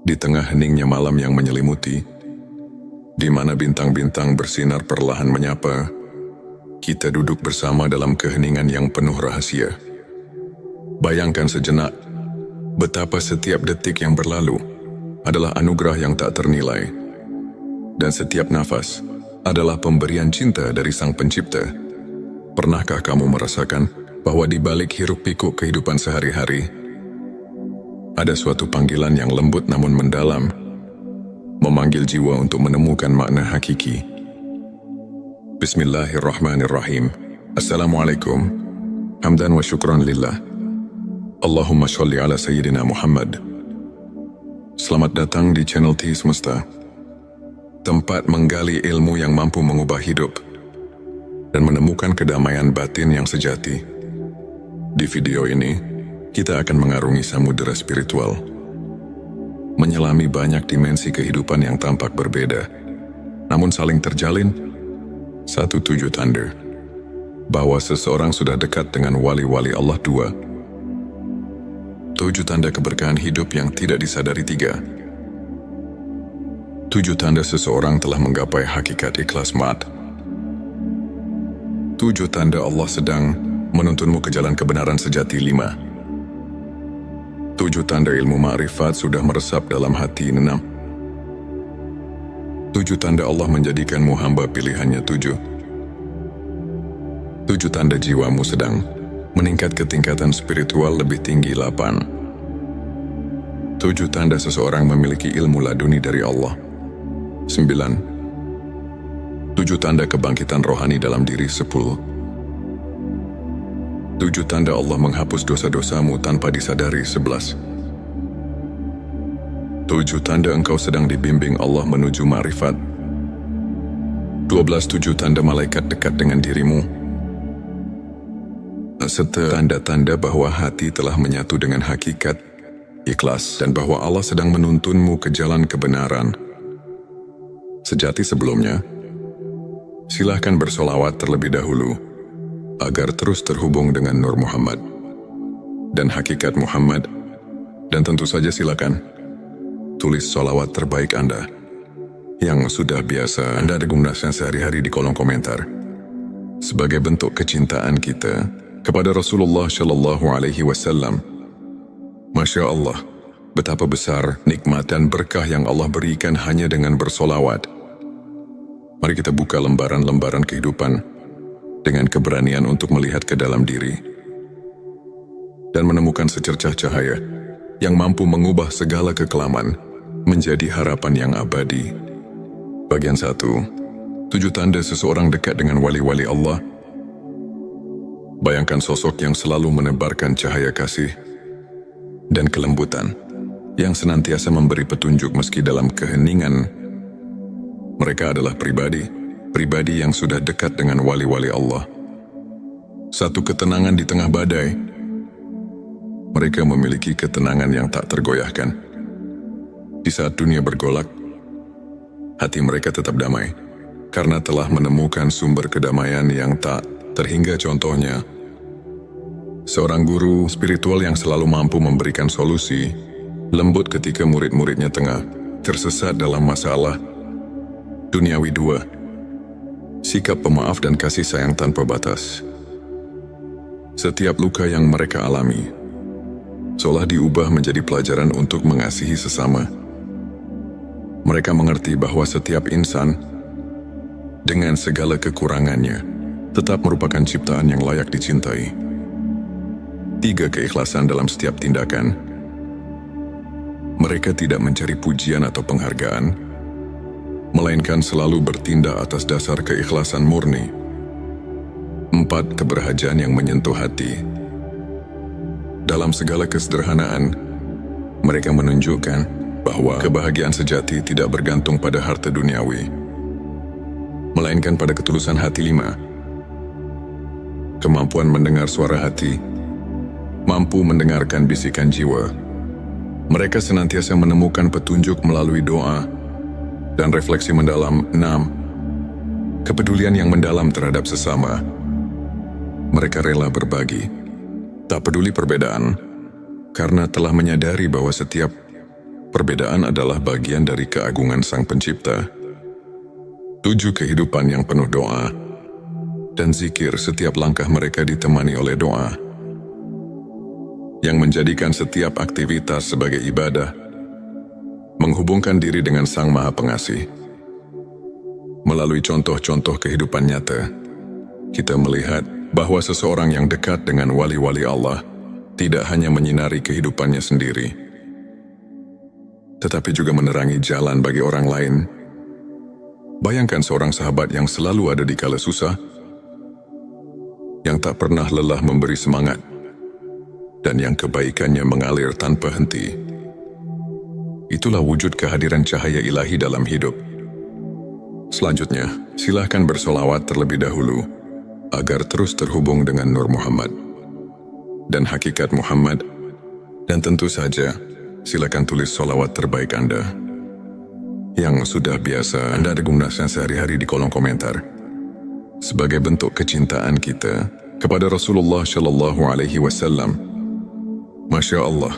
Di tengah heningnya malam yang menyelimuti, di mana bintang-bintang bersinar perlahan menyapa, kita duduk bersama dalam keheningan yang penuh rahasia. Bayangkan sejenak, betapa setiap detik yang berlalu adalah anugerah yang tak ternilai, dan setiap nafas adalah pemberian cinta dari Sang Pencipta. Pernahkah kamu merasakan bahwa di balik hiruk-pikuk kehidupan sehari-hari, ada suatu panggilan yang lembut namun mendalam, memanggil jiwa untuk menemukan makna hakiki? Bismillahirrahmanirrahim. Assalamualaikum. Hamdan wa syukran lillah. Allahumma sholli ala Sayyidina Muhammad. Selamat datang di channel T Semesta, tempat menggali ilmu yang mampu mengubah hidup dan menemukan kedamaian batin yang sejati. Di video ini, kita akan mengarungi samudera spiritual, menyelami banyak dimensi kehidupan yang tampak berbeda, namun saling terjalin satu tujuh tanda bahwa seseorang sudah dekat dengan wali-wali Allah. 2. 7 tanda keberkahan hidup yang tidak disadari. 3. 7 tanda seseorang telah menggapai hakikat ikhlas mat. 7 tanda Allah sedang menuntunmu ke jalan kebenaran sejati. 5. 7 tanda ilmu ma'rifat sudah meresap dalam hati. 6. 7 tanda Allah menjadikanmu hamba pilihannya. 7 tanda jiwamu sedang meningkat ke tingkatan spiritual lebih tinggi. 8. 7 tanda seseorang memiliki ilmu laduni dari Allah. 9. 7 tanda kebangkitan rohani dalam diri. 10. 7 tanda Allah menghapus dosa-dosamu tanpa disadari. 11. 7 tanda engkau sedang dibimbing Allah menuju ma'rifat. 12. 7 tanda malaikat dekat dengan dirimu, serta tanda-tanda bahwa hati telah menyatu dengan hakikat ikhlas dan bahwa Allah sedang menuntunmu ke jalan kebenaran sejati. Sebelumnya, silahkan bersolawat terlebih dahulu agar terus terhubung dengan Nur Muhammad dan hakikat Muhammad. Dan tentu saja silakan tulis solawat terbaik Anda yang sudah biasa Anda gunakan sehari-hari di kolom komentar sebagai bentuk kecintaan kita kepada Rasulullah Shallallahu Alaihi Wasallam. Masya Allah, betapa besar nikmat dan berkah yang Allah berikan hanya dengan bersolawat. Mari kita buka lembaran-lembaran kehidupan dengan keberanian untuk melihat ke dalam diri dan menemukan secercah cahaya yang mampu mengubah segala kekelaman menjadi harapan yang abadi. Bagian 1. 7 tanda seseorang dekat dengan wali-wali Allah. Bayangkan sosok yang selalu menebarkan cahaya kasih dan kelembutan, yang senantiasa memberi petunjuk meski dalam keheningan. Mereka adalah pribadi yang sudah dekat dengan wali-wali Allah. Satu ketenangan di tengah badai. Mereka memiliki ketenangan yang tak tergoyahkan. Di saat dunia bergolak, hati mereka tetap damai, karena telah menemukan sumber kedamaian yang tak terhingga. Contohnya, seorang guru spiritual yang selalu mampu memberikan solusi lembut ketika murid-muridnya tengah tersesat dalam masalah duniawi. 2. Sikap pemaaf dan kasih sayang tanpa batas. Setiap luka yang mereka alami seolah diubah menjadi pelajaran untuk mengasihi sesama. Mereka mengerti bahwa setiap insan, dengan segala kekurangannya, tetap merupakan ciptaan yang layak dicintai. 3. Keikhlasan dalam setiap tindakan. Mereka tidak mencari pujian atau penghargaan, melainkan selalu bertindak atas dasar keikhlasan murni. 4. Keberhajaan yang menyentuh hati. Dalam segala kesederhanaan, mereka menunjukkan bahwa kebahagiaan sejati tidak bergantung pada harta duniawi, melainkan pada ketulusan hati. 5. Kemampuan mendengar suara hati. Mampu mendengarkan bisikan jiwa. Mereka senantiasa menemukan petunjuk melalui doa dan refleksi mendalam. 6. Kepedulian yang mendalam terhadap sesama. Mereka rela berbagi, tak peduli perbedaan, karena telah menyadari bahwa setiap Perbedaan adalah bagian dari keagungan Sang Pencipta. 7 kehidupan yang penuh doa dan zikir, setiap langkah mereka ditemani oleh doa, yang menjadikan setiap aktivitas sebagai ibadah, menghubungkan diri dengan Sang Maha Pengasih. Melalui contoh-contoh kehidupan nyata, kita melihat bahwa seseorang yang dekat dengan wali-wali Allah tidak hanya menyinari kehidupannya sendiri, tetapi juga menerangi jalan bagi orang lain. Bayangkan seorang sahabat yang selalu ada di kala susah, yang tak pernah lelah memberi semangat, dan yang kebaikannya mengalir tanpa henti. Itulah wujud kehadiran cahaya ilahi dalam hidup. Selanjutnya, silahkan bersolawat terlebih dahulu, agar terus terhubung dengan Nur Muhammad dan hakikat Muhammad. Dan tentu saja, silakan tulis solawat terbaik Anda yang sudah biasa Anda gunakan sehari-hari di kolom komentar, sebagai bentuk kecintaan kita kepada Rasulullah Shallallahu Alaihi Wasallam. Masya Allah,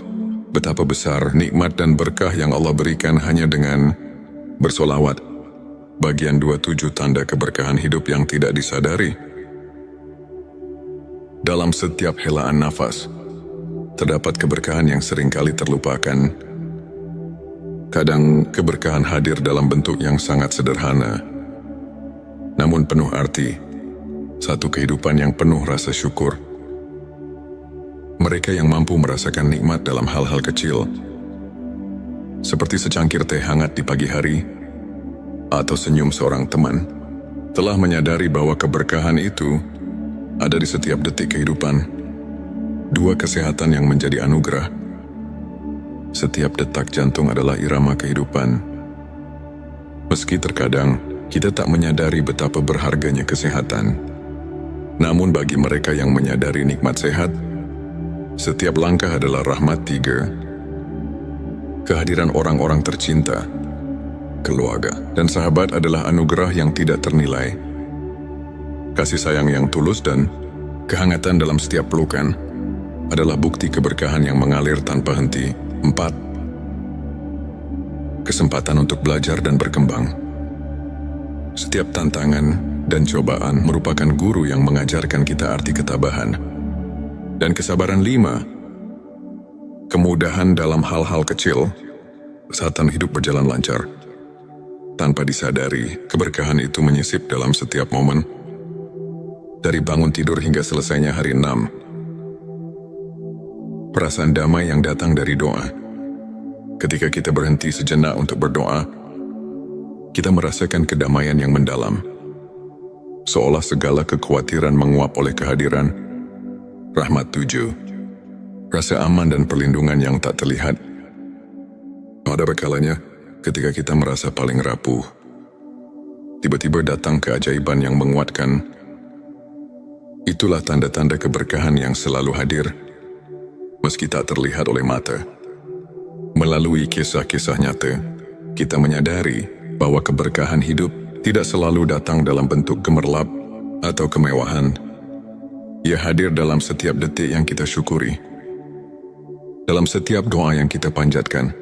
betapa besar nikmat dan berkah yang Allah berikan hanya dengan bersolawat. Bagian 27 tanda keberkahan hidup yang tidak disadari. Dalam setiap helaan nafas, terdapat keberkahan yang seringkali terlupakan. Kadang keberkahan hadir dalam bentuk yang sangat sederhana, namun penuh arti. Satu kehidupan yang penuh rasa syukur. Mereka yang mampu merasakan nikmat dalam hal-hal kecil, seperti secangkir teh hangat di pagi hari, atau senyum seorang teman, telah menyadari bahwa keberkahan itu ada di setiap detik kehidupan. 2 kesehatan yang menjadi anugerah. Setiap detak jantung adalah irama kehidupan. Meski terkadang kita tak menyadari betapa berharganya kesehatan, namun bagi mereka yang menyadari nikmat sehat, setiap langkah adalah rahmat. 3. Kehadiran orang-orang tercinta, keluarga, dan sahabat adalah anugerah yang tidak ternilai. Kasih sayang yang tulus dan kehangatan dalam setiap pelukan adalah bukti keberkahan yang mengalir tanpa henti. 4. Kesempatan untuk belajar dan berkembang. Setiap tantangan dan cobaan merupakan guru yang mengajarkan kita arti ketabahan dan kesabaran. 5. Kemudahan dalam hal-hal kecil saat hidup berjalan lancar. Tanpa disadari, keberkahan itu menyisip dalam setiap momen, dari bangun tidur hingga selesainya hari. 6. Perasaan damai yang datang dari doa. Ketika kita berhenti sejenak untuk berdoa, kita merasakan kedamaian yang mendalam, seolah segala kekhawatiran menguap oleh kehadiran rahmat. 7. Rasa aman dan perlindungan yang tak terlihat. Ada kalanya ketika kita merasa paling rapuh, tiba-tiba datang keajaiban yang menguatkan. Itulah tanda-tanda keberkahan yang selalu hadir, meski tak terlihat oleh mata. Melalui kisah-kisah nyata, kita menyadari bahwa keberkahan hidup tidak selalu datang dalam bentuk gemerlap atau kemewahan. Ia hadir dalam setiap detik yang kita syukuri, dalam setiap doa yang kita panjatkan,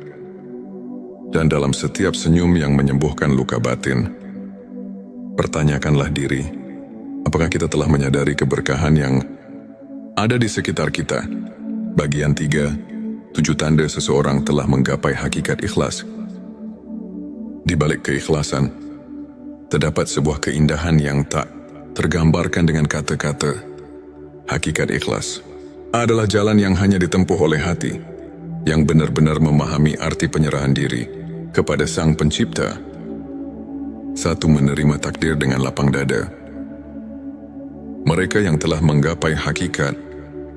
dan dalam setiap senyum yang menyembuhkan luka batin. Pertanyakanlah diri, apakah kita telah menyadari keberkahan yang ada di sekitar kita? Bagian 3, 7 tanda seseorang telah menggapai hakikat ikhlas. Di balik keikhlasan, terdapat sebuah keindahan yang tak tergambarkan dengan kata-kata. Hakikat ikhlas adalah jalan yang hanya ditempuh oleh hati, yang benar-benar memahami arti penyerahan diri kepada Sang Pencipta. 1. Menerima takdir dengan lapang dada. Mereka yang telah menggapai hakikat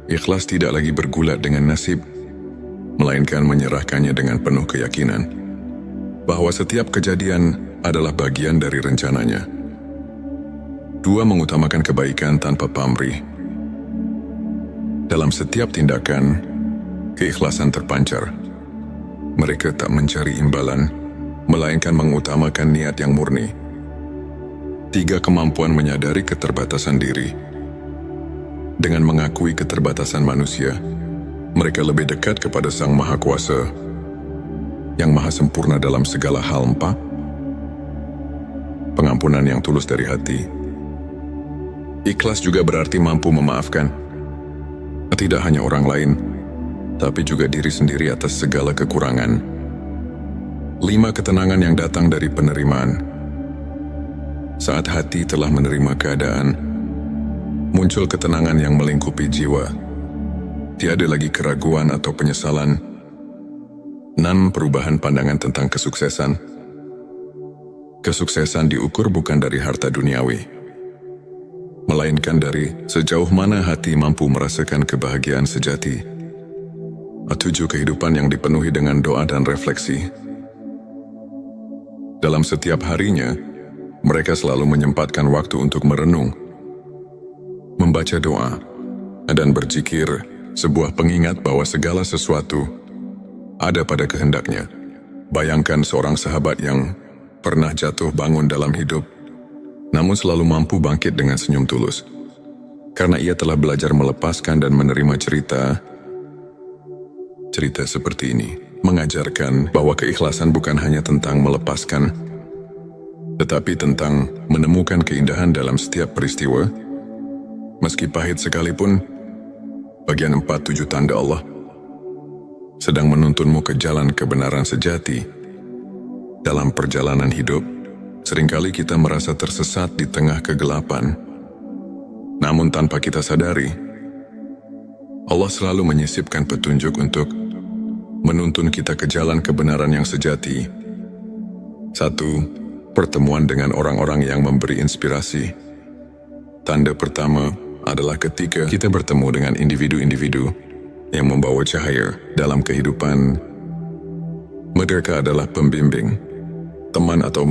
ikhlas tidak lagi bergulat dengan nasib, melainkan menyerahkannya dengan penuh keyakinan bahwa setiap kejadian adalah bagian dari rencananya. 2. Mengutamakan kebaikan tanpa pamrih. Dalam setiap tindakan, keikhlasan terpancar. Mereka tak mencari imbalan, melainkan mengutamakan niat yang murni. 3. Kemampuan menyadari keterbatasan diri. Dengan mengakui keterbatasan manusia, mereka lebih dekat kepada Sang Maha Kuasa. yang maha sempurna dalam segala hal. 4. Pengampunan yang tulus dari hati. Ikhlas juga berarti mampu memaafkan, tidak hanya orang lain, tapi juga diri sendiri atas segala kekurangan. 5. Ketenangan yang datang dari penerimaan. Saat hati telah menerima keadaan, muncul ketenangan yang melingkupi jiwa. Tiada lagi keraguan atau penyesalan. 6. Perubahan pandangan tentang kesuksesan. Kesuksesan diukur bukan dari harta duniawi, melainkan dari sejauh mana hati mampu merasakan kebahagiaan sejati. 7. Kehidupan yang dipenuhi dengan doa dan refleksi. Dalam setiap harinya, mereka selalu menyempatkan waktu untuk merenung, membaca doa, dan berzikir, sebuah pengingat bahwa segala sesuatu ada pada kehendaknya. Bayangkan seorang sahabat yang pernah jatuh bangun dalam hidup, namun selalu mampu bangkit dengan senyum tulus. Karena ia telah belajar melepaskan dan menerima cerita seperti ini. Mengajarkan bahwa keikhlasan bukan hanya tentang melepaskan, tetapi tentang menemukan keindahan dalam setiap peristiwa, meski pahit sekalipun. Bagian 4. 7 tanda Allah sedang menuntunmu ke jalan kebenaran sejati. Dalam perjalanan hidup, seringkali kita merasa tersesat di tengah kegelapan. Namun tanpa kita sadari, Allah selalu menyisipkan petunjuk untuk menuntun kita ke jalan kebenaran yang sejati. 1. Pertemuan dengan orang-orang yang memberi inspirasi. Tanda pertama adalah ketika kita bertemu dengan individu-individu yang membawa cahaya dalam kehidupan. Mereka adalah pembimbing, teman atau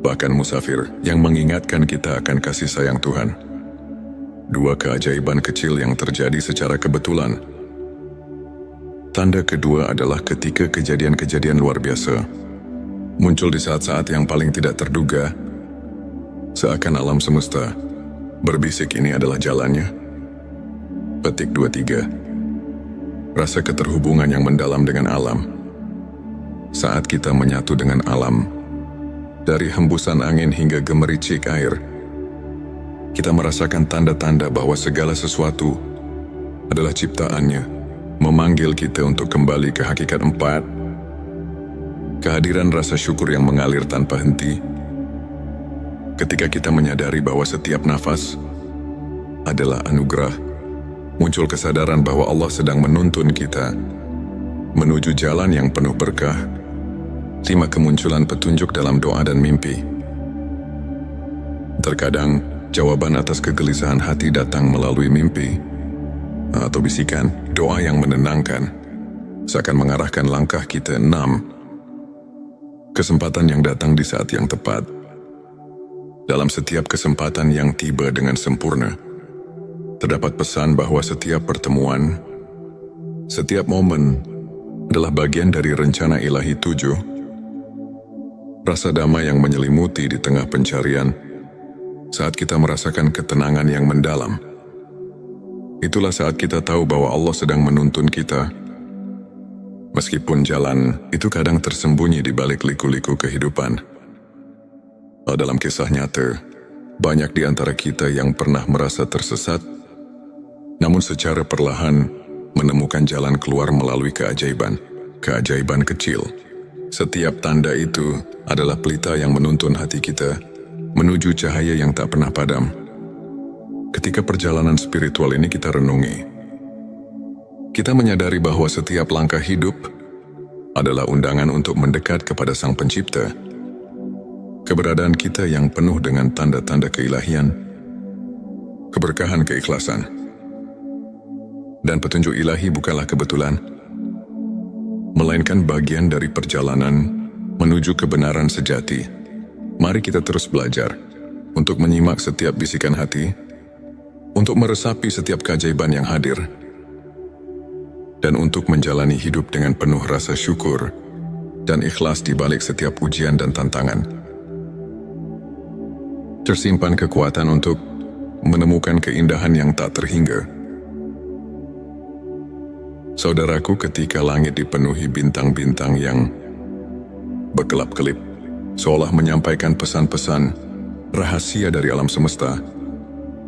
bahkan musafir yang mengingatkan kita akan kasih sayang Tuhan. 2. Keajaiban kecil yang terjadi secara kebetulan. Tanda kedua adalah ketika kejadian-kejadian luar biasa muncul di saat-saat yang paling tidak terduga, seakan alam semesta berbisik ini adalah jalannya. Petik 23. Rasa keterhubungan yang mendalam dengan alam. Saat kita menyatu dengan alam, dari hembusan angin hingga gemericik air, kita merasakan tanda-tanda bahwa segala sesuatu adalah ciptaannya, memanggil kita untuk kembali ke hakikat. 4. Kehadiran rasa syukur yang mengalir tanpa henti. Ketika kita menyadari bahwa setiap nafas adalah anugerah, muncul kesadaran bahwa Allah sedang menuntun kita menuju jalan yang penuh berkah. 5. Kemunculan petunjuk dalam doa dan mimpi. Terkadang, jawaban atas kegelisahan hati datang melalui mimpi atau bisikan doa yang menenangkan, seakan mengarahkan langkah kita. 6. Kesempatan yang datang di saat yang tepat. Dalam setiap kesempatan yang tiba dengan sempurna, terdapat pesan bahwa setiap pertemuan, setiap momen adalah bagian dari rencana ilahi. 7. Rasa damai yang menyelimuti di tengah pencarian. Saat kita merasakan ketenangan yang mendalam, itulah saat kita tahu bahwa Allah sedang menuntun kita. Meskipun jalan itu kadang tersembunyi di balik liku-liku kehidupan. Dalam kisah nyata, banyak di antara kita yang pernah merasa tersesat, namun secara perlahan menemukan jalan keluar melalui keajaiban kecil. Setiap tanda itu adalah pelita yang menuntun hati kita menuju cahaya yang tak pernah padam. Ketika perjalanan spiritual ini kita renungi, kita menyadari bahwa setiap langkah hidup adalah undangan untuk mendekat kepada Sang Pencipta. Keberadaan kita yang penuh dengan tanda-tanda keilahian, keberkahan keikhlasan, dan petunjuk ilahi bukanlah kebetulan, melainkan bagian dari perjalanan menuju kebenaran sejati. Mari kita terus belajar untuk menyimak setiap bisikan hati, untuk meresapi setiap keajaiban yang hadir, dan untuk menjalani hidup dengan penuh rasa syukur dan ikhlas di balik setiap ujian dan tantangan. Tersimpan kekuatan untuk menemukan keindahan yang tak terhingga. Saudaraku, ketika langit dipenuhi bintang-bintang yang berkelap-kelip, seolah menyampaikan pesan-pesan rahasia dari alam semesta.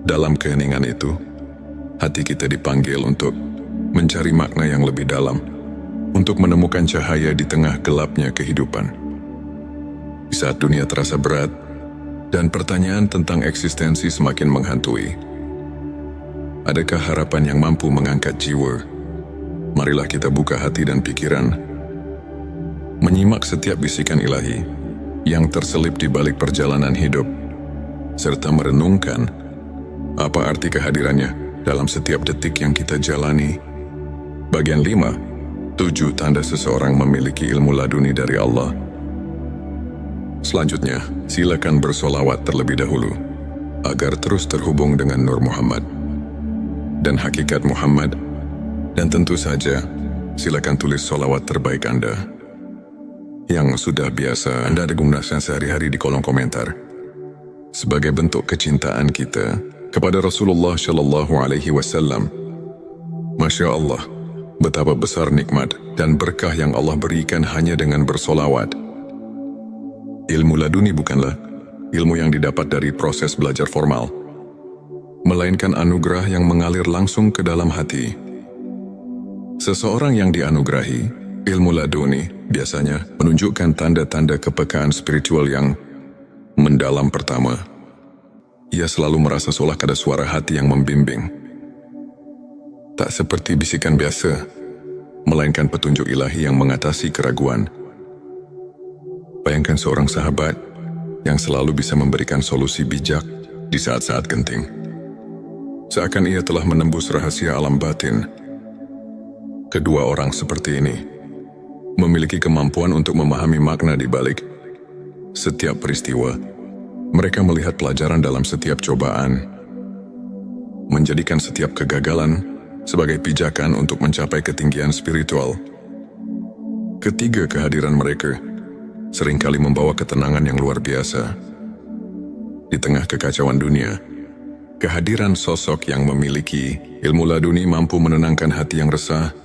Dalam keheningan itu, hati kita dipanggil untuk mencari makna yang lebih dalam, untuk menemukan cahaya di tengah gelapnya kehidupan. Di saat dunia terasa berat, dan pertanyaan tentang eksistensi semakin menghantui, adakah harapan yang mampu mengangkat jiwa? Marilah kita buka hati dan pikiran, menyimak setiap bisikan ilahi yang terselip di balik perjalanan hidup, serta merenungkan apa arti kehadirannya dalam setiap detik yang kita jalani. Bagian 5, 7 tanda seseorang memiliki ilmu laduni dari Allah. Selanjutnya, silakan bersolawat terlebih dahulu, agar terus terhubung dengan Nur Muhammad dan hakikat Muhammad. Dan tentu saja, silakan tulis solawat terbaik Anda yang sudah biasa Anda gunakan sehari-hari di kolom komentar, sebagai bentuk kecintaan kita kepada Rasulullah Shallallahu Alaihi Wasallam. Masya Allah, betapa besar nikmat dan berkah yang Allah berikan hanya dengan bersolawat. Ilmu laduni bukanlah ilmu yang didapat dari proses belajar formal, melainkan anugerah yang mengalir langsung ke dalam hati. Seseorang yang dianugerahi ilmu laduni biasanya menunjukkan tanda-tanda kepekaan spiritual yang mendalam. Pertama, ia selalu merasa seolah ada suara hati yang membimbing. Tak seperti bisikan biasa, melainkan petunjuk ilahi yang mengatasi keraguan. Bayangkan seorang sahabat yang selalu bisa memberikan solusi bijak di saat-saat genting. Seakan ia telah menembus rahasia alam batin. Kedua orang seperti ini memiliki kemampuan untuk memahami makna di balik setiap peristiwa. Mereka melihat pelajaran dalam setiap cobaan, menjadikan setiap kegagalan sebagai pijakan untuk mencapai ketinggian spiritual. Ketiga, kehadiran mereka seringkali membawa ketenangan yang luar biasa. Di tengah kekacauan dunia, kehadiran sosok yang memiliki ilmu laduni mampu menenangkan hati yang resah,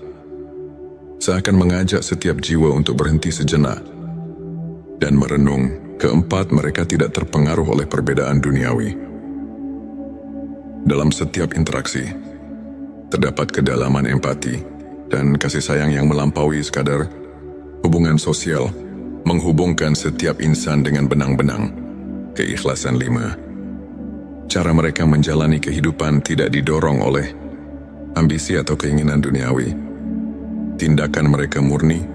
seakan mengajak setiap jiwa untuk berhenti sejenak dan merenung. Keempat, mereka tidak terpengaruh oleh perbedaan duniawi. Dalam setiap interaksi, terdapat kedalaman empati dan kasih sayang yang melampaui sekadar hubungan sosial, menghubungkan setiap insan dengan benang-benang keikhlasan. 5, cara mereka menjalani kehidupan tidak didorong oleh ambisi atau keinginan duniawi. Tindakan mereka murni,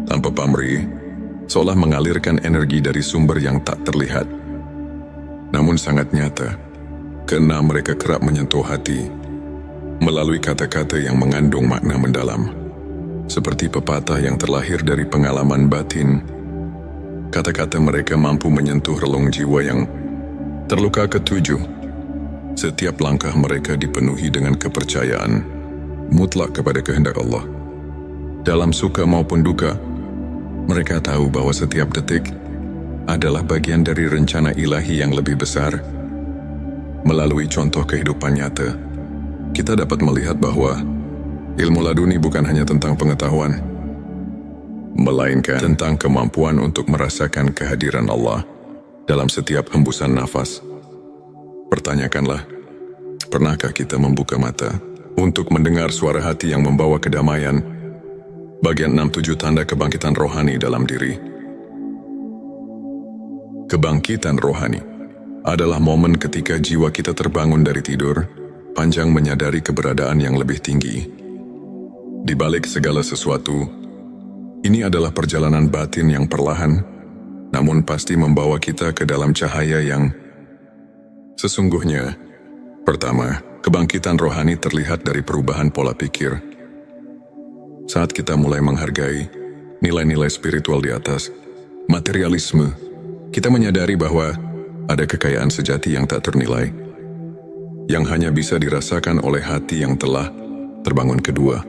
tanpa pamrih, seolah mengalirkan energi dari sumber yang tak terlihat, namun sangat nyata. Keenam, mereka kerap menyentuh hati melalui kata-kata yang mengandung makna mendalam, seperti pepatah yang terlahir dari pengalaman batin. Kata-kata mereka mampu menyentuh relung jiwa yang terluka. Ketujuh, setiap langkah mereka dipenuhi dengan kepercayaan mutlak kepada kehendak Allah. Dalam suka maupun duka, mereka tahu bahwa setiap detik adalah bagian dari rencana ilahi yang lebih besar. Melalui contoh kehidupan nyata, kita dapat melihat bahwa ilmu laduni bukan hanya tentang pengetahuan, melainkan tentang kemampuan untuk merasakan kehadiran Allah dalam setiap hembusan nafas. Pertanyakanlah, pernahkah kita membuka mata untuk mendengar suara hati yang membawa kedamaian? Bagian 6-7 tanda kebangkitan rohani dalam diri. Kebangkitan rohani adalah momen ketika jiwa kita terbangun dari tidur panjang menyadari keberadaan yang lebih tinggi. Di balik segala sesuatu, ini adalah perjalanan batin yang perlahan, namun pasti membawa kita ke dalam cahaya yang sesungguhnya. Pertama, kebangkitan rohani terlihat dari perubahan pola pikir. Saat kita mulai menghargai nilai-nilai spiritual di atas materialisme, kita menyadari bahwa ada kekayaan sejati yang tak ternilai, yang hanya bisa dirasakan oleh hati yang telah terbangun. Kedua,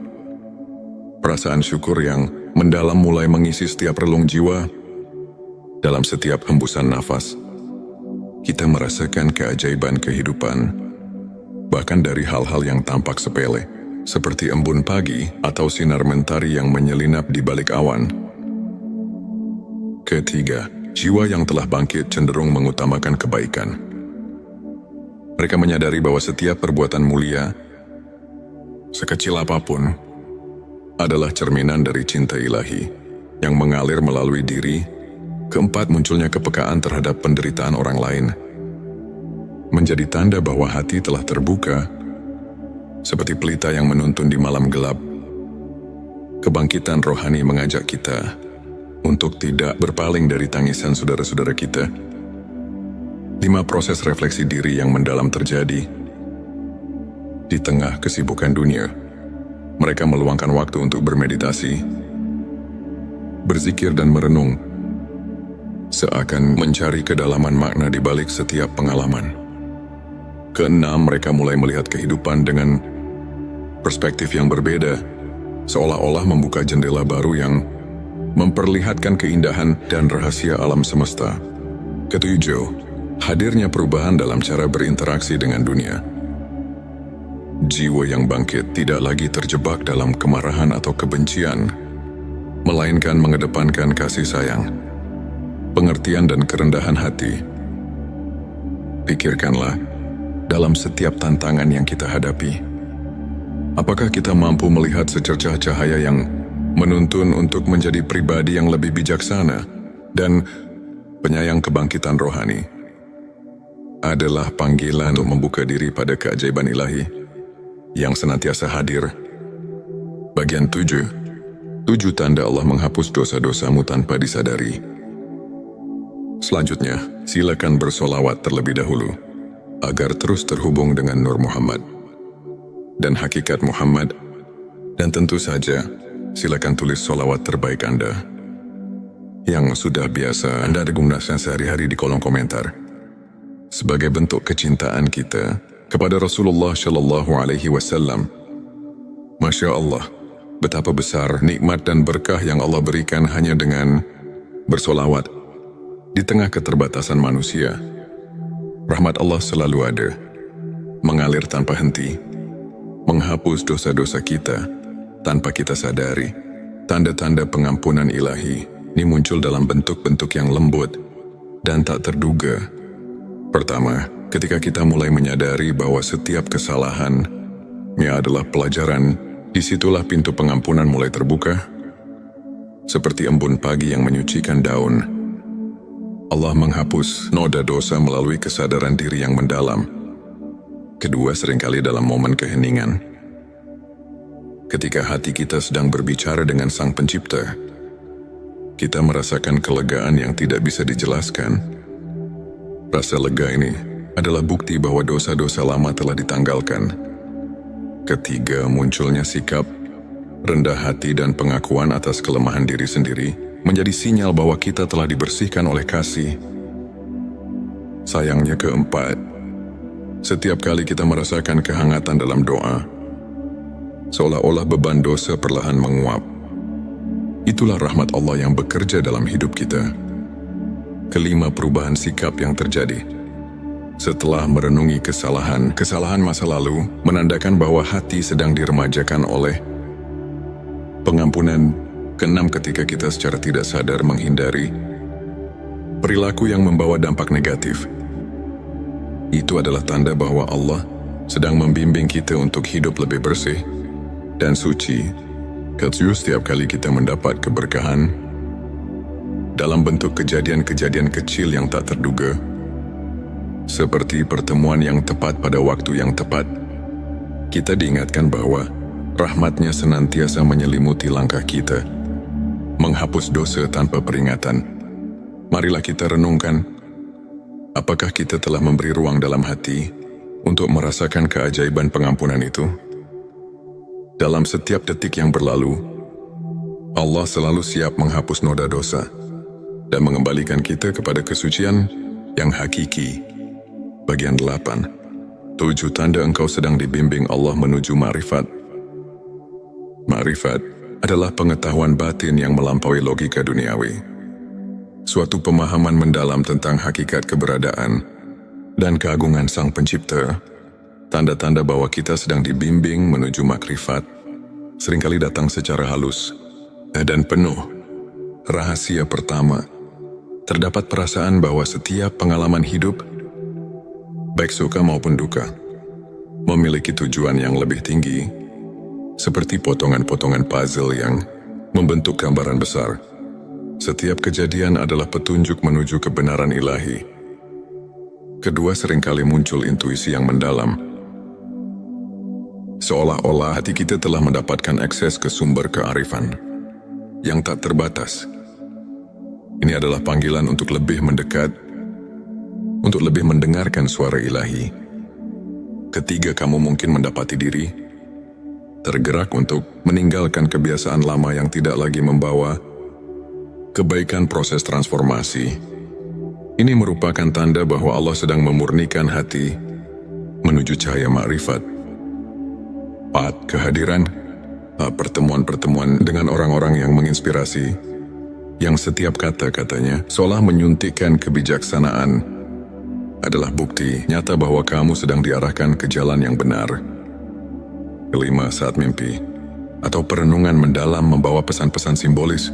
perasaan syukur yang mendalam mulai mengisi setiap relung jiwa. Dalam setiap hembusan nafas, kita merasakan keajaiban kehidupan, bahkan dari hal-hal yang tampak sepele, seperti embun pagi atau sinar mentari yang menyelinap di balik awan. Ketiga, jiwa yang telah bangkit cenderung mengutamakan kebaikan. Mereka menyadari bahwa setiap perbuatan mulia, sekecil apapun, adalah cerminan dari cinta ilahi yang mengalir melalui diri. Keempat, munculnya kepekaan terhadap penderitaan orang lain menjadi tanda bahwa hati telah terbuka, seperti pelita yang menuntun di malam gelap. Kebangkitan rohani mengajak kita untuk tidak berpaling dari tangisan saudara-saudara kita. 5. Proses refleksi diri yang mendalam terjadi. Di tengah kesibukan dunia, mereka meluangkan waktu untuk bermeditasi, berzikir dan merenung, seakan mencari kedalaman makna di balik setiap pengalaman. Keenam, mereka mulai melihat kehidupan dengan perspektif yang berbeda, seolah-olah membuka jendela baru yang memperlihatkan keindahan dan rahasia alam semesta. Ketujuh, hadirnya perubahan dalam cara berinteraksi dengan dunia. Jiwa yang bangkit tidak lagi terjebak dalam kemarahan atau kebencian, melainkan mengedepankan kasih sayang, pengertian dan kerendahan hati. Pikirkanlah, dalam setiap tantangan yang kita hadapi, apakah kita mampu melihat secercah cahaya yang menuntun untuk menjadi pribadi yang lebih bijaksana dan penyayang? Kebangkitan rohani adalah panggilan untuk membuka diri pada keajaiban ilahi yang senantiasa hadir. Bagian 7. 7 tanda Allah menghapus dosa-dosamu tanpa disadari. Selanjutnya, silakan bersolawat terlebih dahulu agar terus terhubung dengan Nur Muhammad dan hakikat Muhammad. Dan tentu saja, silakan tulis solawat terbaik Anda yang sudah biasa Anda gunakan sehari-hari di kolom komentar, sebagai bentuk kecintaan kita kepada Rasulullah Shallallahu Alaihi Wasallam. Masya Allah, betapa besar nikmat dan berkah yang Allah berikan hanya dengan bersolawat di tengah keterbatasan manusia. Rahmat Allah selalu ada, mengalir tanpa henti, menghapus dosa-dosa kita tanpa kita sadari. Tanda-tanda pengampunan ilahi ini muncul dalam bentuk-bentuk yang lembut dan tak terduga. Pertama, ketika kita mulai menyadari bahwa setiap kesalahan adalah pelajaran, disitulah pintu pengampunan mulai terbuka. Seperti embun pagi yang menyucikan daun, Allah menghapus noda dosa melalui kesadaran diri yang mendalam. Kedua, seringkali dalam momen keheningan, ketika hati kita sedang berbicara dengan Sang Pencipta, kita merasakan kelegaan yang tidak bisa dijelaskan. Rasa lega ini adalah bukti bahwa dosa-dosa lama telah ditanggalkan. Ketiga, munculnya sikap rendah hati dan pengakuan atas kelemahan diri sendiri menjadi sinyal bahwa kita telah dibersihkan oleh kasih. Sayangnya, keempat, setiap kali kita merasakan kehangatan dalam doa, seolah-olah beban dosa perlahan menguap. Itulah rahmat Allah yang bekerja dalam hidup kita. Kelima, perubahan sikap yang terjadi setelah merenungi kesalahan masa lalu menandakan bahwa hati sedang diremajakan oleh pengampunan. Keenam, ketika kita secara tidak sadar menghindari perilaku yang membawa dampak negatif, itu adalah tanda bahwa Allah sedang membimbing kita untuk hidup lebih bersih dan suci. Ketujuh, setiap kali kita mendapat keberkahan dalam bentuk kejadian-kejadian kecil yang tak terduga, seperti pertemuan yang tepat pada waktu yang tepat, kita diingatkan bahwa rahmat-Nya senantiasa menyelimuti langkah kita, menghapus dosa tanpa peringatan. Marilah kita renungkan, apakah kita telah memberi ruang dalam hati untuk merasakan keajaiban pengampunan itu? Dalam setiap detik yang berlalu, Allah selalu siap menghapus noda dosa dan mengembalikan kita kepada kesucian yang hakiki. Bagian 8. 7 tanda engkau sedang dibimbing Allah menuju ma'rifat. Ma'rifat adalah pengetahuan batin yang melampaui logika duniawi. Suatu pemahaman mendalam tentang hakikat keberadaan dan keagungan Sang Pencipta. Tanda-tanda bahwa kita sedang dibimbing menuju makrifat seringkali datang secara halus dan penuh rahasia. Pertama, terdapat perasaan bahwa setiap pengalaman hidup, baik suka maupun duka, memiliki tujuan yang lebih tinggi, seperti potongan-potongan puzzle yang membentuk gambaran besar. Setiap kejadian adalah petunjuk menuju kebenaran ilahi. Kedua, seringkali muncul intuisi yang mendalam. Seolah-olah hati kita telah mendapatkan akses ke sumber kearifan yang tak terbatas. Ini adalah panggilan untuk lebih mendekat, untuk lebih mendengarkan suara ilahi. Ketiga, kamu mungkin mendapati diri tergerak untuk meninggalkan kebiasaan lama yang tidak lagi membawa kebaikan. Proses transformasi ini merupakan tanda bahwa Allah sedang memurnikan hati menuju cahaya ma'rifat. 4. Kehadiran pertemuan-pertemuan dengan orang-orang yang menginspirasi, yang setiap kata-katanya seolah menyuntikkan kebijaksanaan, adalah bukti nyata bahwa kamu sedang diarahkan ke jalan yang benar. 5. Saat mimpi atau perenungan mendalam membawa pesan-pesan simbolis,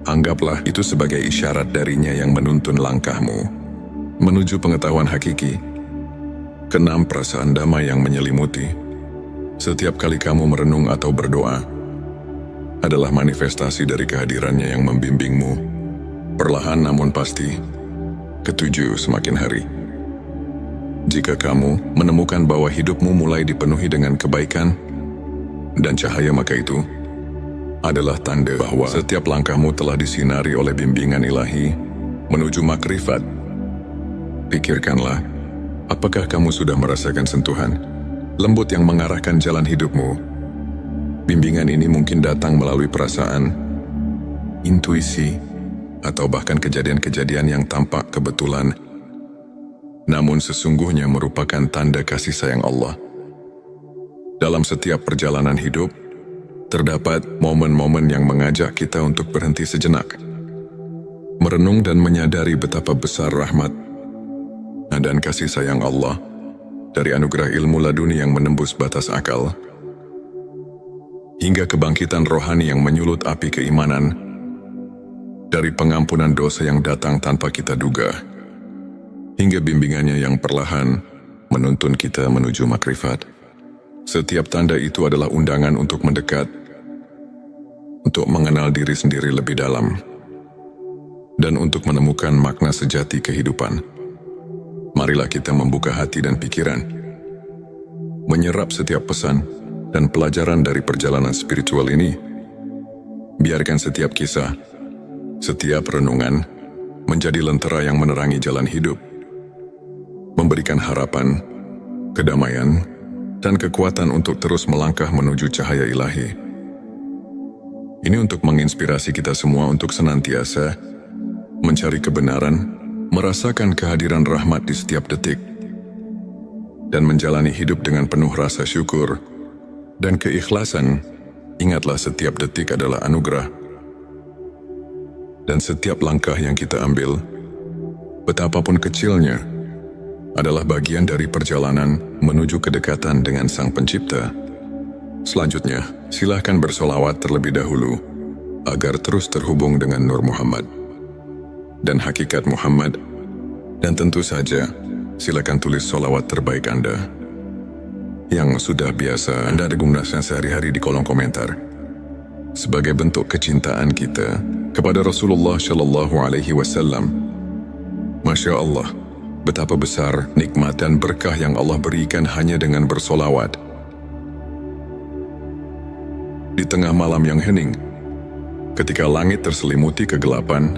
anggaplah itu sebagai isyarat darinya yang menuntun langkahmu menuju pengetahuan hakiki. 6. Perasaan damai yang menyelimuti setiap kali kamu merenung atau berdoa adalah manifestasi dari kehadirannya yang membimbingmu, perlahan namun pasti. 7. Semakin hari, jika kamu menemukan bahwa hidupmu mulai dipenuhi dengan kebaikan dan cahaya, maka itu adalah tanda bahwa setiap langkahmu telah disinari oleh bimbingan ilahi menuju makrifat. Pikirkanlah, apakah kamu sudah merasakan sentuhan lembut yang mengarahkan jalan hidupmu? Bimbingan ini mungkin datang melalui perasaan, intuisi, atau bahkan kejadian-kejadian yang tampak kebetulan, namun sesungguhnya merupakan tanda kasih sayang Allah. Dalam setiap perjalanan hidup, terdapat momen-momen yang mengajak kita untuk berhenti sejenak, merenung dan menyadari betapa besar rahmat dan kasih sayang Allah dari anugerah ilmu laduni yang menembus batas akal, hingga kebangkitan rohani yang menyulut api keimanan, dari pengampunan dosa yang datang tanpa kita duga, hingga bimbingannya yang perlahan menuntun kita menuju makrifat. Setiap tanda itu adalah undangan untuk mendekat, untuk mengenal diri sendiri lebih dalam, dan untuk menemukan makna sejati kehidupan. Marilah kita membuka hati dan pikiran, menyerap setiap pesan dan pelajaran dari perjalanan spiritual ini. Biarkan setiap kisah, setiap renungan menjadi lentera yang menerangi jalan hidup, memberikan harapan, kedamaian, dan kekuatan untuk terus melangkah menuju cahaya ilahi. Ini untuk menginspirasi kita semua untuk senantiasa mencari kebenaran, merasakan kehadiran rahmat di setiap detik, dan menjalani hidup dengan penuh rasa syukur dan keikhlasan. Ingatlah, setiap detik adalah anugerah, dan setiap langkah yang kita ambil, betapapun kecilnya, adalah bagian dari perjalanan menuju kedekatan dengan Sang Pencipta. Selanjutnya, silakan bersolawat terlebih dahulu agar terus terhubung dengan Nur Muhammad dan hakikat Muhammad, dan tentu saja silakan tulis solawat terbaik Anda yang sudah biasa Anda gunakan sehari-hari di kolom komentar sebagai bentuk kecintaan kita kepada Rasulullah Shallallahu Alaihi Wasallam. Masya Allah, betapa besar nikmat dan berkah yang Allah berikan hanya dengan bersolawat. Di tengah malam yang hening, ketika langit terselimuti kegelapan,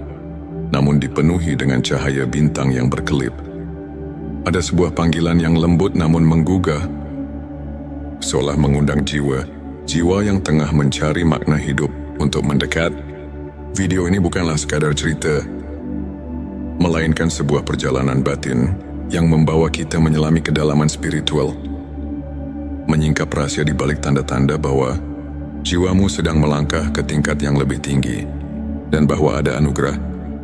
namun dipenuhi dengan cahaya bintang yang berkelip, ada sebuah panggilan yang lembut namun menggugah, seolah mengundang jiwa yang tengah mencari makna hidup untuk mendekat. Video ini bukanlah sekadar cerita, melainkan sebuah perjalanan batin yang membawa kita menyelami kedalaman spiritual, menyingkap rahasia di balik tanda-tanda bahwa jiwamu sedang melangkah ke tingkat yang lebih tinggi, dan bahwa ada anugerah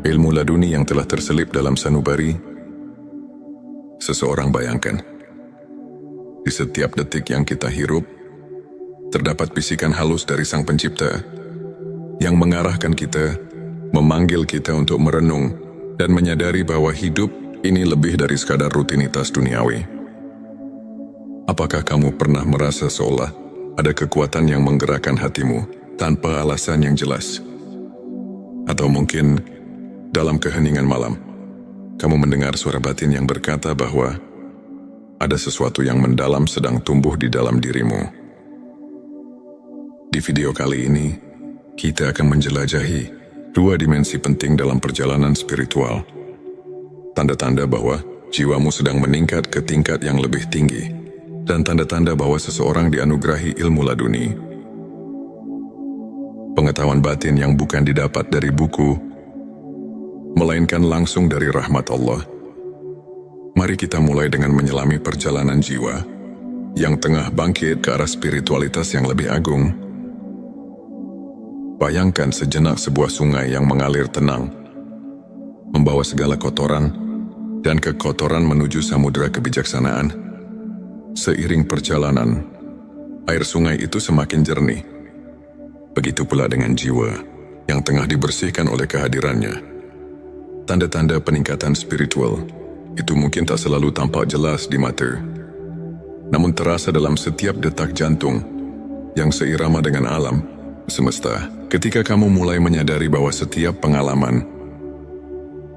ilmu laduni yang telah terselip dalam sanubari seseorang. Bayangkan, di setiap detik yang kita hirup, terdapat bisikan halus dari Sang Pencipta yang mengarahkan kita memanggil kita untuk merenung dan menyadari bahwa hidup ini lebih dari sekadar rutinitas duniawi. Apakah kamu pernah merasa seolah ada kekuatan yang menggerakkan hatimu tanpa alasan yang jelas? Atau mungkin dalam keheningan malam, kamu mendengar suara batin yang berkata bahwa ada sesuatu yang mendalam sedang tumbuh di dalam dirimu. Di video kali ini, kita akan menjelajahi dua dimensi penting dalam perjalanan spiritual. Tanda-tanda bahwa jiwamu sedang meningkat ke tingkat yang lebih tinggi, dan tanda-tanda bahwa seseorang dianugerahi ilmu laduni. Pengetahuan batin yang bukan didapat dari buku, melainkan langsung dari rahmat Allah. Mari kita mulai dengan menyelami perjalanan jiwa yang tengah bangkit ke arah spiritualitas yang lebih agung. Bayangkan sejenak sebuah sungai yang mengalir tenang, membawa segala kotoran dan kekotoran menuju samudera kebijaksanaan. Seiring perjalanan, air sungai itu semakin jernih. Begitu pula dengan jiwa yang tengah dibersihkan oleh kehadirannya. Tanda-tanda peningkatan spiritual itu mungkin tak selalu tampak jelas di mata, namun terasa dalam setiap detak jantung yang seirama dengan alam semesta. Ketika kamu mulai menyadari bahwa setiap pengalaman,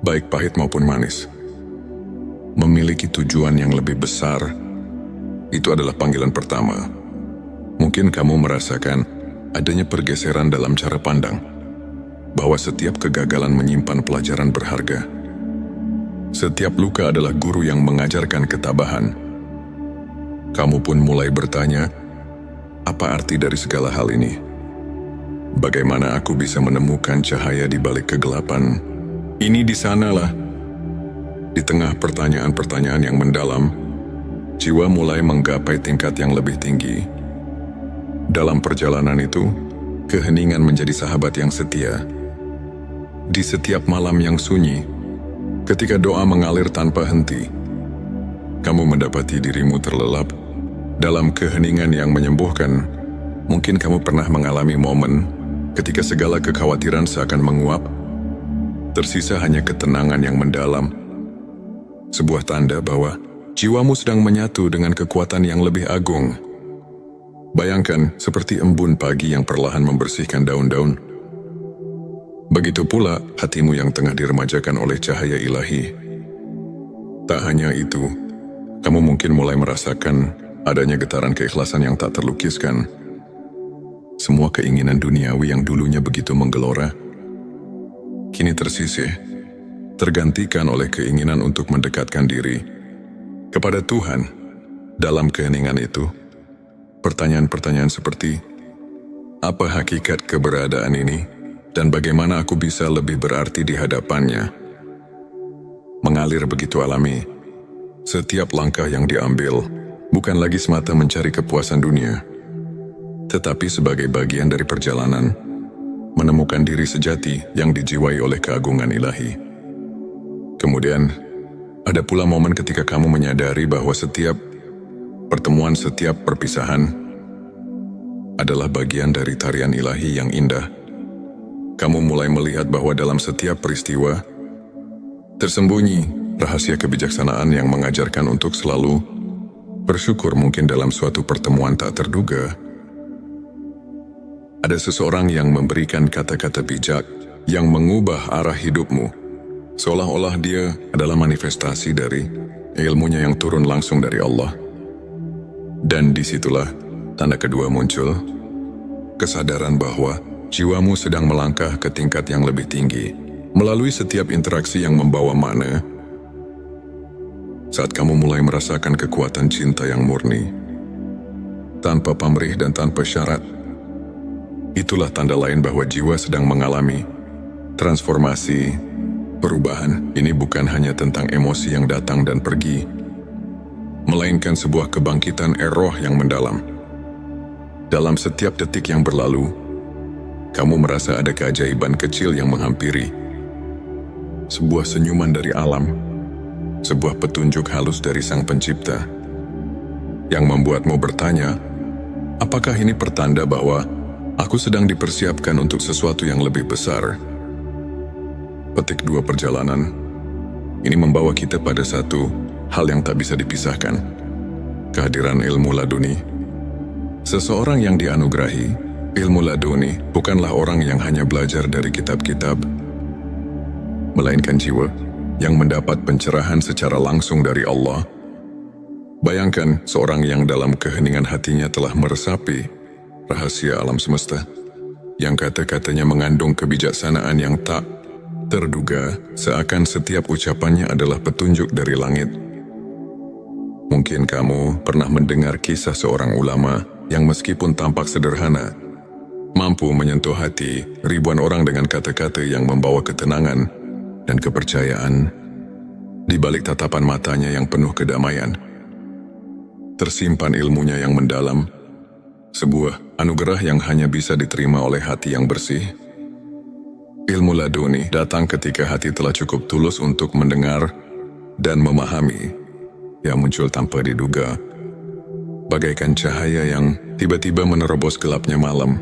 baik pahit maupun manis, memiliki tujuan yang lebih besar, itu adalah panggilan pertama. Mungkin kamu merasakan adanya pergeseran dalam cara pandang, bahwa setiap kegagalan menyimpan pelajaran berharga. Setiap luka adalah guru yang mengajarkan ketabahan. Kamu pun mulai bertanya, apa arti dari segala hal ini? Bagaimana aku bisa menemukan cahaya di balik kegelapan? Ini di sanalah. Di tengah pertanyaan-pertanyaan yang mendalam, jiwa mulai menggapai tingkat yang lebih tinggi. Dalam perjalanan itu, keheningan menjadi sahabat yang setia. Di setiap malam yang sunyi, ketika doa mengalir tanpa henti, kamu mendapati dirimu terlelap dalam keheningan yang menyembuhkan. Mungkin kamu pernah mengalami momen ketika segala kekhawatiran seakan menguap, tersisa hanya ketenangan yang mendalam. Sebuah tanda bahwa jiwamu sedang menyatu dengan kekuatan yang lebih agung. Bayangkan seperti embun pagi yang perlahan membersihkan daun-daun. Begitu pula hatimu yang tengah diremajakan oleh cahaya ilahi. Tak hanya itu, kamu mungkin mulai merasakan adanya getaran keikhlasan yang tak terlukiskan. Semua keinginan duniawi yang dulunya begitu menggelora, kini tersisih, tergantikan oleh keinginan untuk mendekatkan diri kepada Tuhan. Dalam keheningan itu, pertanyaan-pertanyaan seperti, apa hakikat keberadaan ini dan bagaimana aku bisa lebih berarti di hadapannya, mengalir begitu alami. Setiap langkah yang diambil bukan lagi semata mencari kepuasan dunia, tetapi sebagai bagian dari perjalanan menemukan diri sejati yang dijiwai oleh keagungan ilahi. Kemudian, ada pula momen ketika kamu menyadari bahwa setiap pertemuan, setiap perpisahan adalah bagian dari tarian ilahi yang indah. Kamu mulai melihat bahwa dalam setiap peristiwa tersembunyi rahasia kebijaksanaan yang mengajarkan untuk selalu bersyukur. Mungkin dalam suatu pertemuan tak terduga, ada seseorang yang memberikan kata-kata bijak yang mengubah arah hidupmu, seolah-olah dia adalah manifestasi dari ilmunya yang turun langsung dari Allah. Dan disitulah tanda kedua muncul, kesadaran bahwa jiwamu sedang melangkah ke tingkat yang lebih tinggi, melalui setiap interaksi yang membawa makna. Saat kamu mulai merasakan kekuatan cinta yang murni, tanpa pamrih dan tanpa syarat, itulah tanda lain bahwa jiwa sedang mengalami transformasi, perubahan. Ini bukan hanya tentang emosi yang datang dan pergi, melainkan sebuah kebangkitan roh yang mendalam. Dalam setiap detik yang berlalu, kamu merasa ada keajaiban kecil yang menghampiri. Sebuah senyuman dari alam, sebuah petunjuk halus dari Sang Pencipta, yang membuatmu bertanya, apakah ini pertanda bahwa aku sedang dipersiapkan untuk sesuatu yang lebih besar? petik 2 perjalanan. Ini membawa kita pada satu hal yang tak bisa dipisahkan. Kehadiran ilmu laduni. Seseorang yang dianugerahi ilmu laduni bukanlah orang yang hanya belajar dari kitab-kitab, melainkan jiwa yang mendapat pencerahan secara langsung dari Allah. Bayangkan seorang yang dalam keheningan hatinya telah meresapi rahasia alam semesta, yang kata-katanya mengandung kebijaksanaan yang tak terduga, seakan setiap ucapannya adalah petunjuk dari langit. Mungkin kamu pernah mendengar kisah seorang ulama yang meskipun tampak sederhana, mampu menyentuh hati ribuan orang dengan kata-kata yang membawa ketenangan dan kepercayaan. Di balik tatapan matanya yang penuh kedamaian, tersimpan ilmunya yang mendalam, sebuah anugerah yang hanya bisa diterima oleh hati yang bersih. Ilmu laduni datang ketika hati telah cukup tulus untuk mendengar dan memahami, yang muncul tanpa diduga, bagaikan cahaya yang tiba-tiba menerobos gelapnya malam.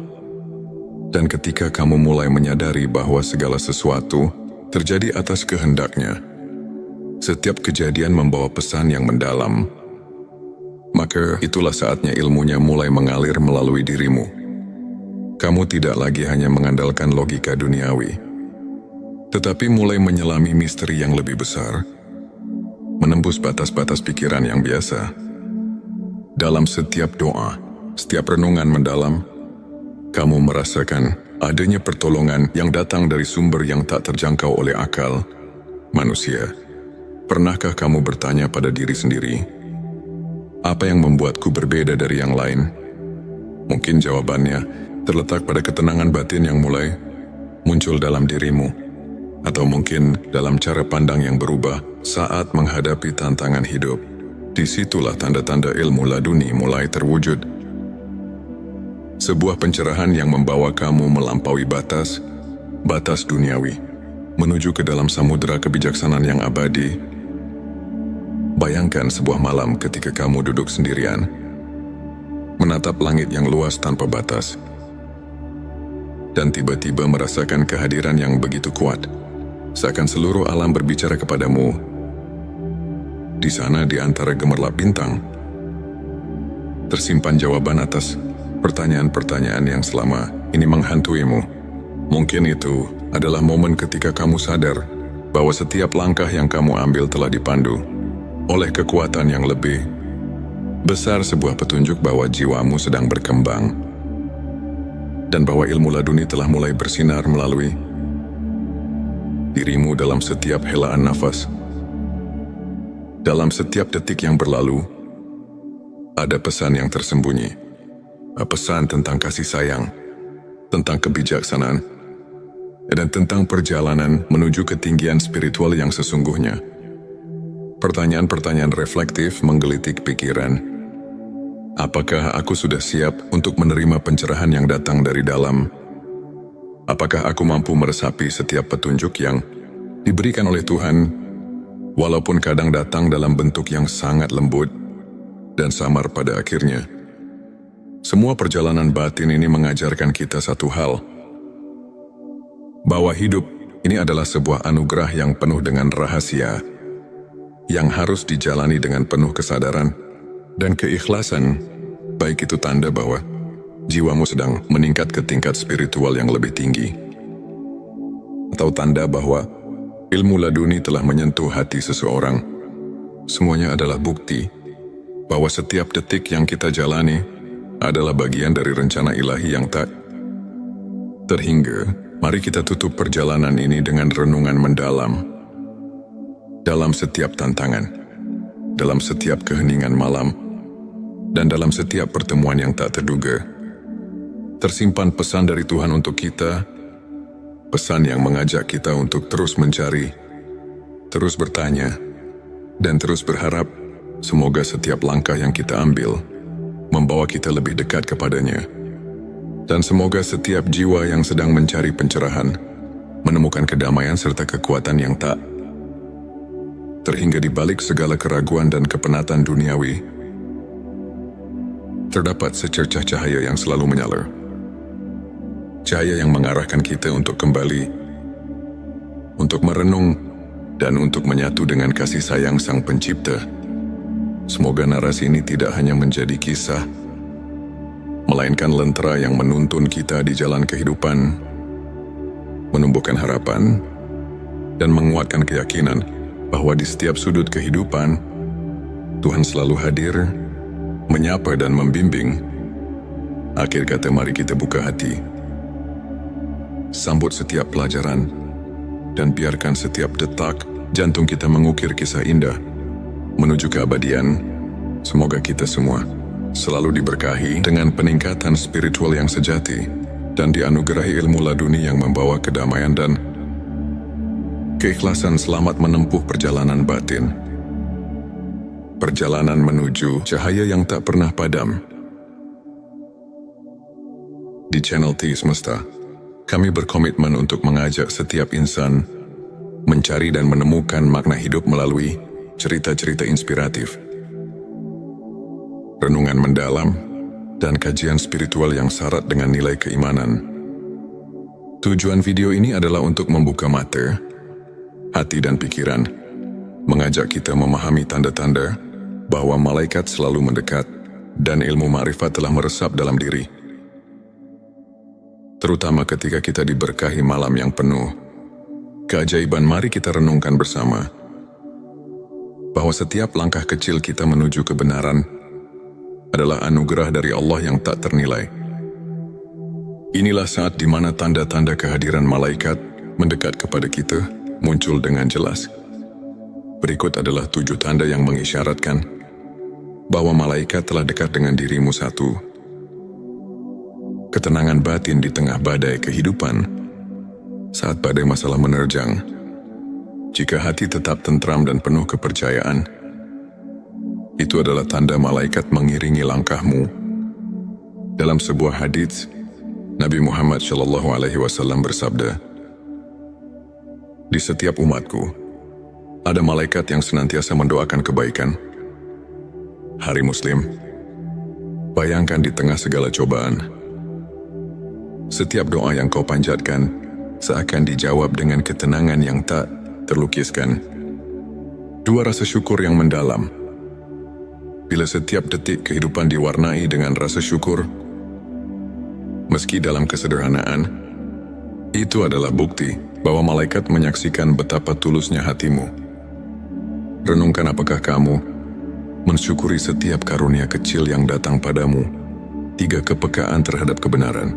Dan ketika kamu mulai menyadari bahwa segala sesuatu terjadi atas kehendaknya, setiap kejadian membawa pesan yang mendalam, maka itulah saatnya ilmunya mulai mengalir melalui dirimu. Kamu tidak lagi hanya mengandalkan logika duniawi, tetapi mulai menyelami misteri yang lebih besar, menembus batas-batas pikiran yang biasa. Dalam setiap doa, setiap renungan mendalam, kamu merasakan adanya pertolongan yang datang dari sumber yang tak terjangkau oleh akal manusia. Pernahkah kamu bertanya pada diri sendiri, apa yang membuatku berbeda dari yang lain? Mungkin jawabannya terletak pada ketenangan batin yang mulai muncul dalam dirimu, atau mungkin dalam cara pandang yang berubah saat menghadapi tantangan hidup. Disitulah tanda-tanda ilmu laduni mulai terwujud. Sebuah pencerahan yang membawa kamu melampaui batas duniawi, menuju ke dalam samudera kebijaksanaan yang abadi. Bayangkan sebuah malam ketika kamu duduk sendirian, menatap langit yang luas tanpa batas, dan tiba-tiba merasakan kehadiran yang begitu kuat, seakan seluruh alam berbicara kepadamu. Di sana, di antara gemerlap bintang, tersimpan jawaban atas pertanyaan-pertanyaan yang selama ini menghantuimu. Mungkin itu adalah momen ketika kamu sadar bahwa setiap langkah yang kamu ambil telah dipandu oleh kekuatan yang lebih besar, sebuah petunjuk bahwa jiwamu sedang berkembang, dan bahwa ilmu laduni telah mulai bersinar melalui dirimu dalam setiap helaan nafas. Dalam setiap detik yang berlalu, ada pesan yang tersembunyi. Pesan tentang kasih sayang, tentang kebijaksanaan, dan tentang perjalanan menuju ketinggian spiritual yang sesungguhnya. Pertanyaan-pertanyaan reflektif menggelitik pikiran. Apakah aku sudah siap untuk menerima pencerahan yang datang dari dalam? Apakah aku mampu meresapi setiap petunjuk yang diberikan oleh Tuhan, walaupun kadang datang dalam bentuk yang sangat lembut dan samar pada akhirnya? Semua perjalanan batin ini mengajarkan kita satu hal, bahwa hidup ini adalah sebuah anugerah yang penuh dengan rahasia, yang harus dijalani dengan penuh kesadaran dan keikhlasan, baik itu tanda bahwa jiwamu sedang meningkat ke tingkat spiritual yang lebih tinggi, atau tanda bahwa ilmu laduni telah menyentuh hati seseorang. Semuanya adalah bukti bahwa setiap detik yang kita jalani adalah bagian dari rencana ilahi yang tak terhingga. Mari kita tutup perjalanan ini dengan renungan mendalam. Dalam setiap tantangan, dalam setiap keheningan malam, dan dalam setiap pertemuan yang tak terduga, tersimpan pesan dari Tuhan untuk kita, pesan yang mengajak kita untuk terus mencari, terus bertanya, dan terus berharap. Semoga setiap langkah yang kita ambil membawa kita lebih dekat kepadanya, dan semoga setiap jiwa yang sedang mencari pencerahan menemukan kedamaian serta kekuatan yang tak terhingga di balik segala keraguan dan kepenatan duniawi. Terdapat secercah cahaya yang selalu menyala, cahaya yang mengarahkan kita untuk kembali untuk merenung, dan untuk menyatu dengan kasih sayang Sang Pencipta. Semoga narasi ini tidak hanya menjadi kisah, melainkan lentera yang menuntun kita di jalan kehidupan, menumbuhkan harapan, dan menguatkan keyakinan bahwa di setiap sudut kehidupan, Tuhan selalu hadir, menyapa dan membimbing. Akhir kata, mari kita buka hati, sambut setiap pelajaran, dan biarkan setiap detak jantung kita mengukir kisah indah menuju keabadian. Semoga kita semua selalu diberkahi dengan peningkatan spiritual yang sejati dan dianugerahi ilmu laduni yang membawa kedamaian dan keikhlasan selamat menempuh perjalanan batin. Perjalanan menuju cahaya yang tak pernah padam. Di channel T Semesta, kami berkomitmen untuk mengajak setiap insan mencari dan menemukan makna hidup melalui cerita-cerita inspiratif, renungan mendalam, dan kajian spiritual yang syarat dengan nilai keimanan. Tujuan video ini adalah untuk membuka mata, hati dan pikiran, mengajak kita memahami tanda-tanda bahwa malaikat selalu mendekat dan ilmu ma'rifat telah meresap dalam diri. Terutama ketika kita diberkahi malam yang penuh keajaiban, mari kita renungkan bersama bahwa setiap langkah kecil kita menuju kebenaran adalah anugerah dari Allah yang tak ternilai. Inilah saat di mana tanda-tanda kehadiran malaikat mendekat kepada kita muncul dengan jelas. Berikut adalah 7 tanda yang mengisyaratkan bahwa malaikat telah dekat dengan dirimu. 1. Ketenangan batin di tengah badai kehidupan. Saat badai masalah menerjang, jika hati tetap tentram dan penuh kepercayaan, itu adalah tanda malaikat mengiringi langkahmu. Dalam sebuah hadits, Nabi Muhammad SAW bersabda, "Di setiap umatku, ada malaikat yang senantiasa mendoakan kebaikan." Hari Muslim, bayangkan di tengah segala cobaan, setiap doa yang kau panjatkan seakan dijawab dengan ketenangan yang tak terlukiskan. 2. Rasa syukur yang mendalam. Bila setiap detik kehidupan diwarnai dengan rasa syukur, meski dalam kesederhanaan, itu adalah bukti bahwa malaikat menyaksikan betapa tulusnya hatimu. Renungkan, apakah kamu mensyukuri setiap karunia kecil yang datang padamu? 3. Kepekaan terhadap kebenaran.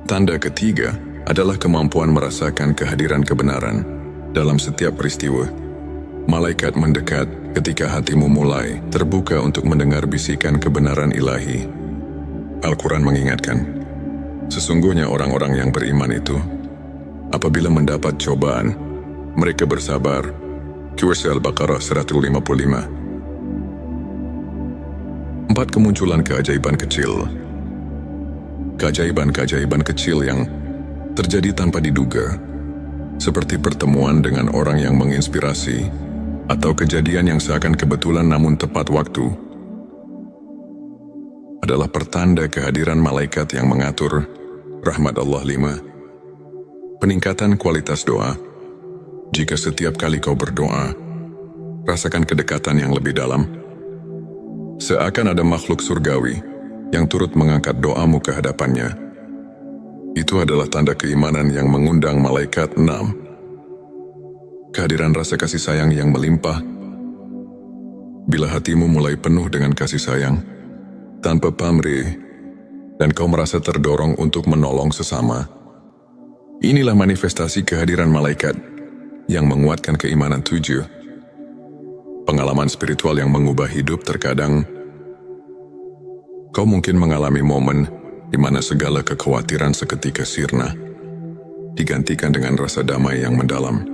Tanda ketiga adalah kemampuan merasakan kehadiran kebenaran dalam setiap peristiwa. Malaikat mendekat ketika hatimu mulai terbuka untuk mendengar bisikan kebenaran ilahi. Al-Quran mengingatkan, sesungguhnya orang-orang yang beriman itu, apabila mendapat cobaan, mereka bersabar. Surah Al-Baqarah 155. 4. Kemunculan keajaiban kecil. Keajaiban-keajaiban kecil yang terjadi tanpa diduga, seperti pertemuan dengan orang yang menginspirasi, atau kejadian yang seakan kebetulan namun tepat waktu, adalah pertanda kehadiran malaikat yang mengatur rahmat Allah. 5. Peningkatan kualitas doa. Jika setiap kali kau berdoa, rasakan kedekatan yang lebih dalam, seakan ada makhluk surgawi yang turut mengangkat doamu ke hadapannya. Itu adalah tanda keimanan yang mengundang malaikat. 6. Kehadiran rasa kasih sayang yang melimpah. Bila hatimu mulai penuh dengan kasih sayang, tanpa pamrih, dan kau merasa terdorong untuk menolong sesama, inilah manifestasi kehadiran malaikat yang menguatkan keimanan. 7. Pengalaman spiritual yang mengubah hidup. Terkadang, kau mungkin mengalami momen di mana segala kekhawatiran seketika sirna, digantikan dengan rasa damai yang mendalam.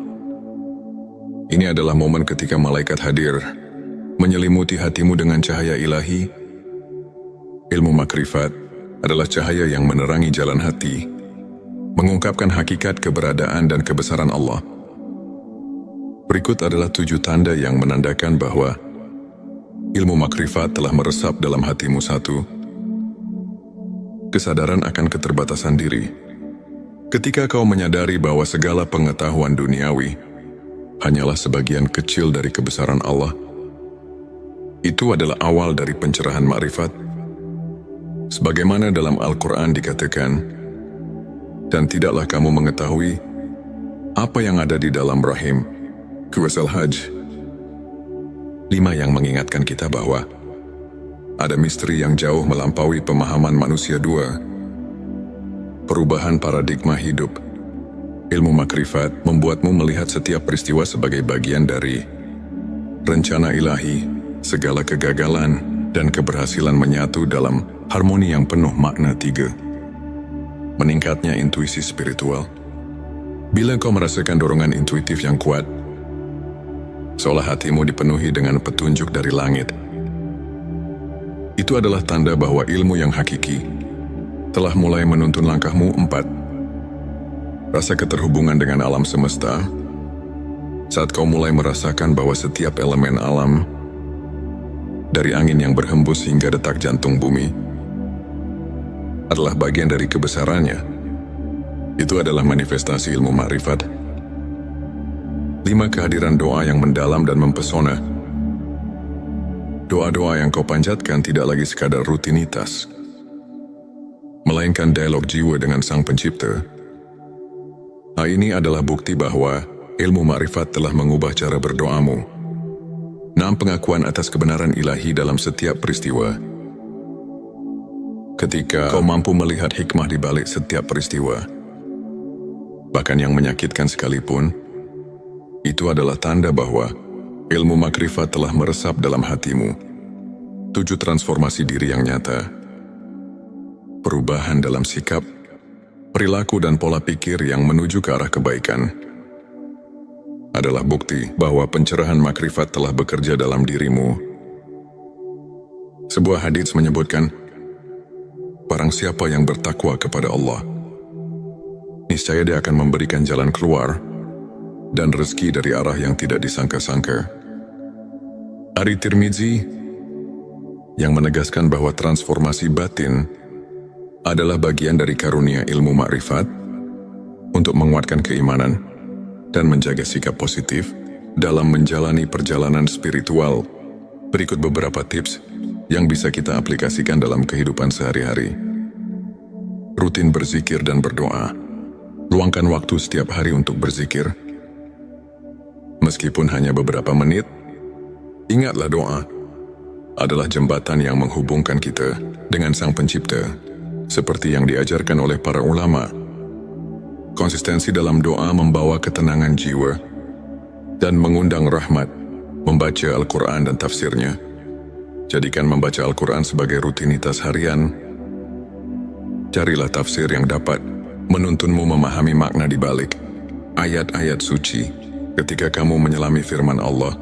Ini adalah momen ketika malaikat hadir, menyelimuti hatimu dengan cahaya ilahi. Ilmu makrifat adalah cahaya yang menerangi jalan hati, mengungkapkan hakikat keberadaan dan kebesaran Allah. Berikut adalah 7 tanda yang menandakan bahwa ilmu makrifat telah meresap dalam hatimu. 1. Kesadaran akan keterbatasan diri. Ketika kau menyadari bahwa segala pengetahuan duniawi hanyalah sebagian kecil dari kebesaran Allah, itu adalah awal dari pencerahan makrifat. Sebagaimana dalam Al-Quran dikatakan, dan tidaklah kamu mengetahui apa yang ada di dalam rahim. Surah Al-Hajj 5 yang mengingatkan kita bahwa ada misteri yang jauh melampaui pemahaman manusia. 2. Perubahan paradigma hidup. Ilmu makrifat membuatmu melihat setiap peristiwa sebagai bagian dari rencana ilahi. Segala kegagalan dan keberhasilan menyatu dalam harmoni yang penuh makna. 3. Meningkatnya intuisi spiritual. Bila kau merasakan dorongan intuitif yang kuat, seolah hatimu dipenuhi dengan petunjuk dari langit, itu adalah tanda bahwa ilmu yang hakiki telah mulai menuntun langkahmu. 4. Rasa keterhubungan dengan alam semesta. Saat kau mulai merasakan bahwa setiap elemen alam, dari angin yang berhembus hingga detak jantung bumi, adalah bagian dari kebesarannya, itu adalah manifestasi ilmu makrifat. 5. Kehadiran doa yang mendalam dan mempesona. Doa-doa yang kau panjatkan tidak lagi sekadar rutinitas, melainkan dialog jiwa dengan Sang Pencipta. Hal ini adalah bukti bahwa ilmu makrifat telah mengubah cara berdoamu. 6. Pengakuan atas kebenaran ilahi dalam setiap peristiwa. Ketika kau mampu melihat hikmah di balik setiap peristiwa, bahkan yang menyakitkan sekalipun, itu adalah tanda bahwa ilmu makrifat telah meresap dalam hatimu. 7. Transformasi diri yang nyata. Perubahan dalam sikap, perilaku dan pola pikir yang menuju ke arah kebaikan adalah bukti bahwa pencerahan makrifat telah bekerja dalam dirimu. Sebuah hadits menyebutkan, barang siapa yang bertakwa kepada Allah, niscaya dia akan memberikan jalan keluar dan rezeki dari arah yang tidak disangka-sangka. Ari Tirmizi yang menegaskan bahwa transformasi batin adalah bagian dari karunia ilmu makrifat untuk menguatkan keimanan dan menjaga sikap positif dalam menjalani perjalanan spiritual. Berikut beberapa tips yang bisa kita aplikasikan dalam kehidupan sehari-hari. Rutin berzikir dan berdoa. Luangkan waktu setiap hari untuk berzikir. Meskipun hanya beberapa menit, ingatlah doa adalah jembatan yang menghubungkan kita dengan Sang Pencipta, seperti yang diajarkan oleh para ulama. Konsistensi dalam doa membawa ketenangan jiwa dan mengundang rahmat. Membaca Al-Quran dan tafsirnya. Jadikan membaca Al-Quran sebagai rutinitas harian. Carilah tafsir yang dapat menuntunmu memahami makna di balik ayat-ayat suci. Ketika kamu menyelami firman Allah,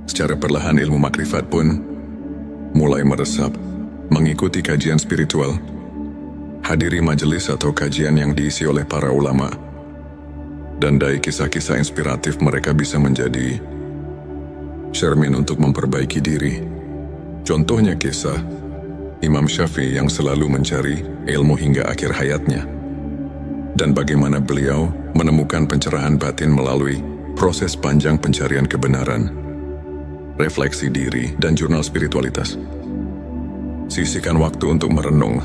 secara perlahan ilmu makrifat pun mulai meresap. Mengikuti kajian spiritual. Hadiri majelis atau kajian yang diisi oleh para ulama. Dan dari kisah-kisah inspiratif mereka bisa menjadi cermin untuk memperbaiki diri. Contohnya kisah Imam Syafi'i yang selalu mencari ilmu hingga akhir hayatnya. Dan bagaimana beliau menemukan pencerahan batin melalui proses panjang pencarian kebenaran, refleksi diri, dan jurnal spiritualitas. Sisihkan waktu untuk merenung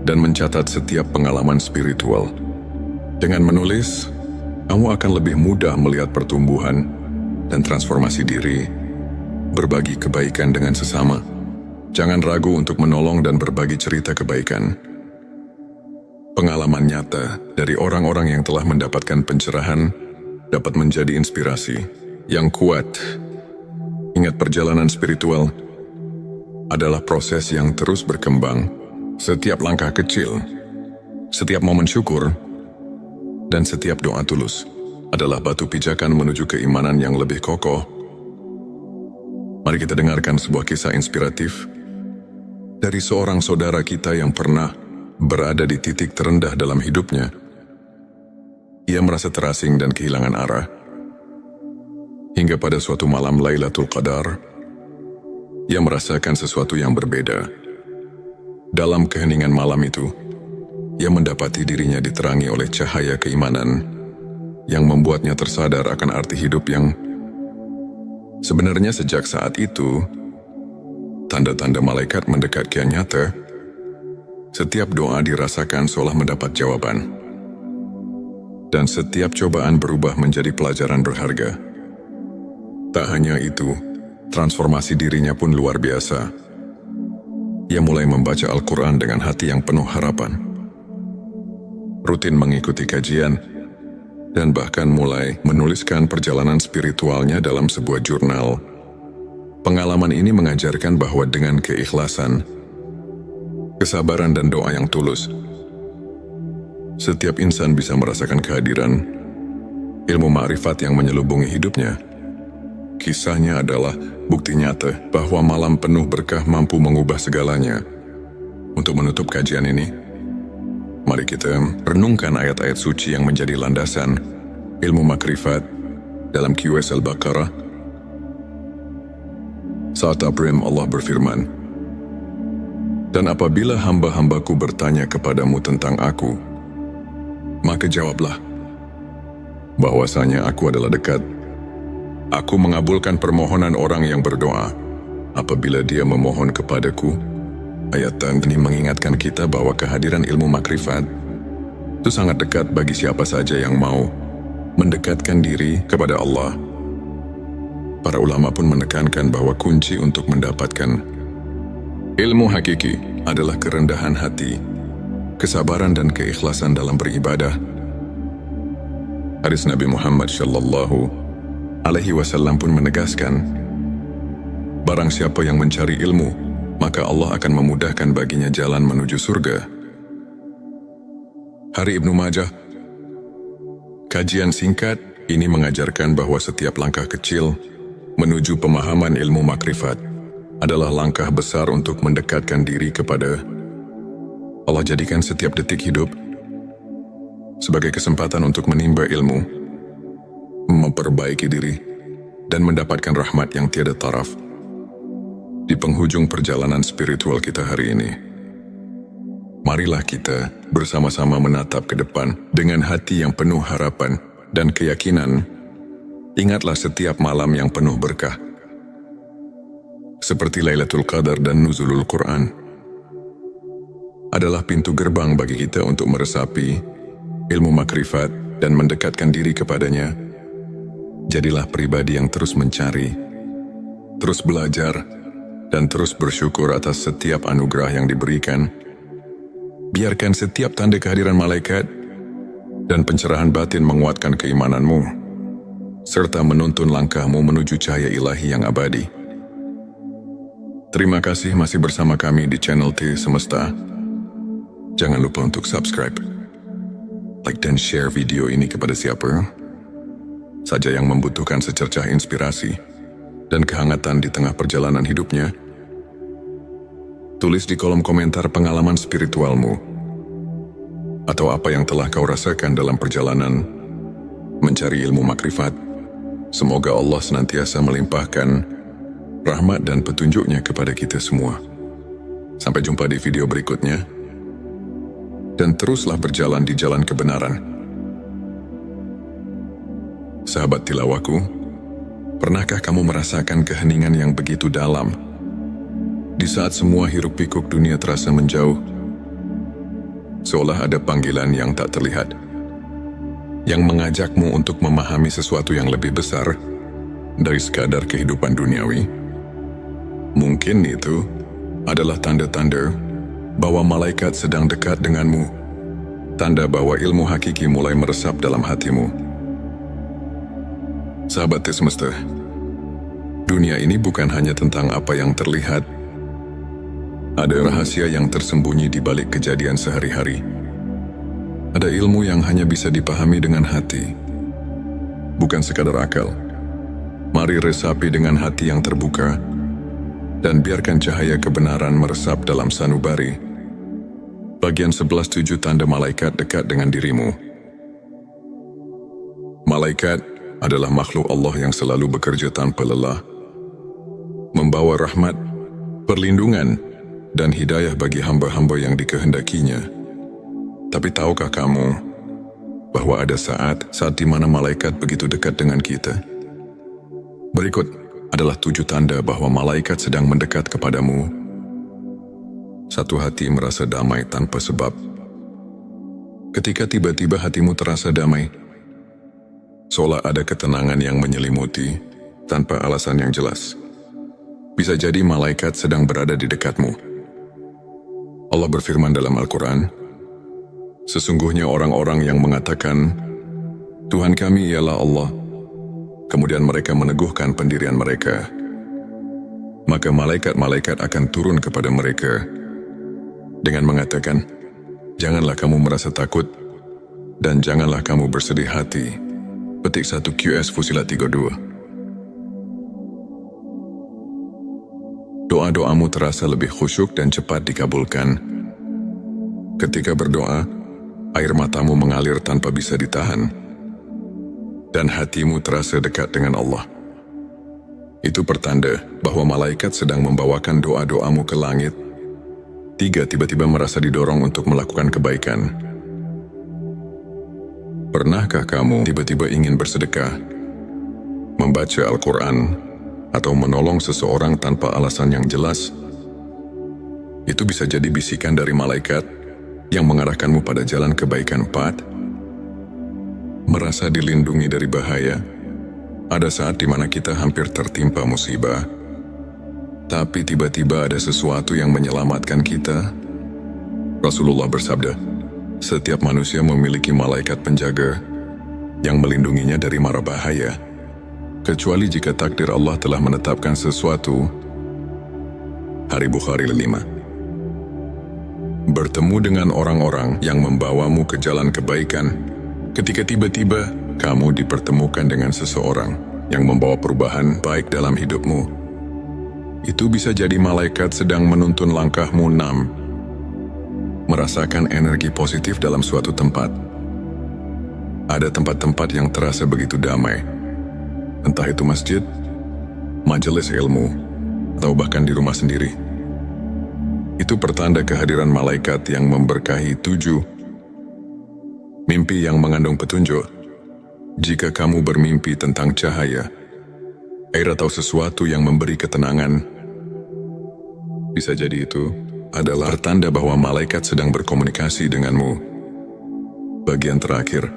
dan mencatat setiap pengalaman spiritual. Dengan menulis, kamu akan lebih mudah melihat pertumbuhan dan transformasi diri. Berbagi kebaikan dengan sesama. Jangan ragu untuk menolong dan berbagi cerita kebaikan. Pengalaman nyata dari orang-orang yang telah mendapatkan pencerahan dapat menjadi inspirasi yang kuat. Ingat, perjalanan spiritual adalah proses yang terus berkembang. Setiap langkah kecil, setiap momen syukur, dan setiap doa tulus adalah batu pijakan menuju keimanan yang lebih kokoh. Mari kita dengarkan sebuah kisah inspiratif dari seorang saudara kita yang pernah berada di titik terendah dalam hidupnya. Ia merasa terasing dan kehilangan arah. Hingga pada suatu malam Lailatul Qadar, ia merasakan sesuatu yang berbeda. Dalam keheningan malam itu, ia mendapati dirinya diterangi oleh cahaya keimanan yang membuatnya tersadar akan arti hidup yang sebenarnya sejak saat itu, tanda-tanda malaikat mendekat kian nyata. Setiap doa dirasakan seolah mendapat jawaban. Dan setiap cobaan berubah menjadi pelajaran berharga. Tak hanya itu, transformasi dirinya pun luar biasa. Ia mulai membaca Al-Quran dengan hati yang penuh harapan. Rutin mengikuti kajian, dan bahkan mulai menuliskan perjalanan spiritualnya dalam sebuah jurnal. Pengalaman ini mengajarkan bahwa dengan keikhlasan, kesabaran dan doa yang tulus, setiap insan bisa merasakan kehadiran ilmu ma'rifat yang menyelubungi hidupnya. Kisahnya adalah bukti nyata bahwa malam penuh berkah mampu mengubah segalanya. Untuk menutup kajian ini, mari kita renungkan ayat-ayat suci yang menjadi landasan ilmu makrifat dalam QS Al-Baqarah. Saat Abrim Allah berfirman, "Dan apabila hamba-hambaku bertanya kepadamu tentang aku, maka jawablah bahwasanya aku adalah dekat. Aku mengabulkan permohonan orang yang berdoa apabila dia memohon kepadaku." Ayat ini mengingatkan kita bahwa kehadiran ilmu makrifat itu sangat dekat bagi siapa saja yang mau mendekatkan diri kepada Allah. Para ulama pun menekankan bahwa kunci untuk mendapatkan ilmu hakiki adalah kerendahan hati, kesabaran dan keikhlasan dalam beribadah. Hadis Nabi Muhammad SAW pun menegaskan, barang siapa yang mencari ilmu, maka Allah akan memudahkan baginya jalan menuju surga. Hari Ibnu Majah. Kajian singkat ini mengajarkan bahwa setiap langkah kecil menuju pemahaman ilmu makrifat adalah langkah besar untuk mendekatkan diri kepada Allah. Jadikan setiap detik hidup sebagai kesempatan untuk menimba ilmu, memperbaiki diri, dan mendapatkan rahmat yang tiada taraf. Di penghujung perjalanan spiritual kita hari ini, marilah kita bersama-sama menatap ke depan dengan hati yang penuh harapan dan keyakinan. Ingatlah setiap malam yang penuh berkah, seperti Lailatul Qadar dan Nuzulul Quran, adalah pintu gerbang bagi kita untuk meresapi ilmu makrifat dan mendekatkan diri kepadanya. Jadilah pribadi yang terus mencari, terus belajar, dan terus bersyukur atas setiap anugerah yang diberikan. Biarkan setiap tanda kehadiran malaikat dan pencerahan batin menguatkan keimananmu, serta menuntun langkahmu menuju cahaya ilahi yang abadi. Terima kasih masih bersama kami di channel T Semesta. Jangan lupa untuk subscribe, like dan share video ini kepada siapa saja yang membutuhkan secercah inspirasi dan kehangatan di tengah perjalanan hidupnya. Tulis di kolom komentar pengalaman spiritualmu atau apa yang telah kau rasakan dalam perjalanan mencari ilmu makrifat. Semoga Allah senantiasa melimpahkan rahmat dan petunjuknya kepada kita semua. Sampai jumpa di video berikutnya, dan teruslah berjalan di jalan kebenaran. Sahabat tilawaku, pernahkah kamu merasakan keheningan yang begitu dalam di saat semua hiruk pikuk dunia terasa menjauh? Seolah ada panggilan yang tak terlihat yang mengajakmu untuk memahami sesuatu yang lebih besar dari sekadar kehidupan duniawi. Mungkin itu adalah tanda-tanda bahwa malaikat sedang dekat denganmu, tanda bahwa ilmu hakiki mulai meresap dalam hatimu. Sahabat Semesta, dunia ini bukan hanya tentang apa yang terlihat. Ada rahasia yang tersembunyi di balik kejadian sehari-hari. Ada ilmu yang hanya bisa dipahami dengan hati, bukan sekadar akal. Mari resapi dengan hati yang terbuka, dan biarkan cahaya kebenaran meresap dalam sanubari. Bagian 11.7 tanda malaikat dekat dengan dirimu. Malaikat adalah makhluk Allah yang selalu bekerja tanpa lelah, membawa rahmat, perlindungan, dan hidayah bagi hamba-hamba yang dikehendakinya. Tapi tahukah kamu bahwa ada saat di mana malaikat begitu dekat dengan kita? Berikut adalah 7 tanda bahwa malaikat sedang mendekat kepadamu. 1. Hati merasa damai tanpa sebab. Ketika tiba-tiba hatimu terasa damai, seolah ada ketenangan yang menyelimuti tanpa alasan yang jelas. Bisa jadi malaikat sedang berada di dekatmu. Allah berfirman dalam Al-Quran, sesungguhnya orang-orang yang mengatakan, Tuhan kami ialah Allah, kemudian mereka meneguhkan pendirian mereka, maka malaikat-malaikat akan turun kepada mereka dengan mengatakan, janganlah kamu merasa takut dan janganlah kamu bersedih hati. Petik 1 QS Fusilat 32. Doa-doamu terasa lebih khusyuk dan cepat dikabulkan. Ketika berdoa, air matamu mengalir tanpa bisa ditahan, dan hatimu terasa dekat dengan Allah. Itu pertanda bahwa malaikat sedang membawakan doa-doamu ke langit. 3. Tiba-tiba merasa didorong untuk melakukan kebaikan. Pernahkah kamu tiba-tiba ingin bersedekah, membaca Al-Quran, atau menolong seseorang tanpa alasan yang jelas? Itu bisa jadi bisikan dari malaikat yang mengarahkanmu pada jalan kebaikan. 4. Merasa dilindungi dari bahaya. Ada saat di mana kita hampir tertimpa musibah, tapi tiba-tiba ada sesuatu yang menyelamatkan kita. Rasulullah bersabda, setiap manusia memiliki malaikat penjaga yang melindunginya dari mara bahaya, kecuali jika takdir Allah telah menetapkan sesuatu. Hari Bukhari 5. Bertemu dengan orang-orang yang membawamu ke jalan kebaikan. Ketika tiba-tiba kamu dipertemukan dengan seseorang yang membawa perubahan baik dalam hidupmu, itu bisa jadi malaikat sedang menuntun langkahmu. 6. Merasakan energi positif dalam suatu tempat. Ada tempat-tempat yang terasa begitu damai, entah itu masjid, majelis ilmu, atau bahkan di rumah sendiri. Itu pertanda kehadiran malaikat yang memberkahi. 7. Mimpi yang mengandung petunjuk. Jika kamu bermimpi tentang cahaya, air atau sesuatu yang memberi ketenangan, bisa jadi itu adalah pertanda bahwa malaikat sedang berkomunikasi denganmu. Bagian terakhir,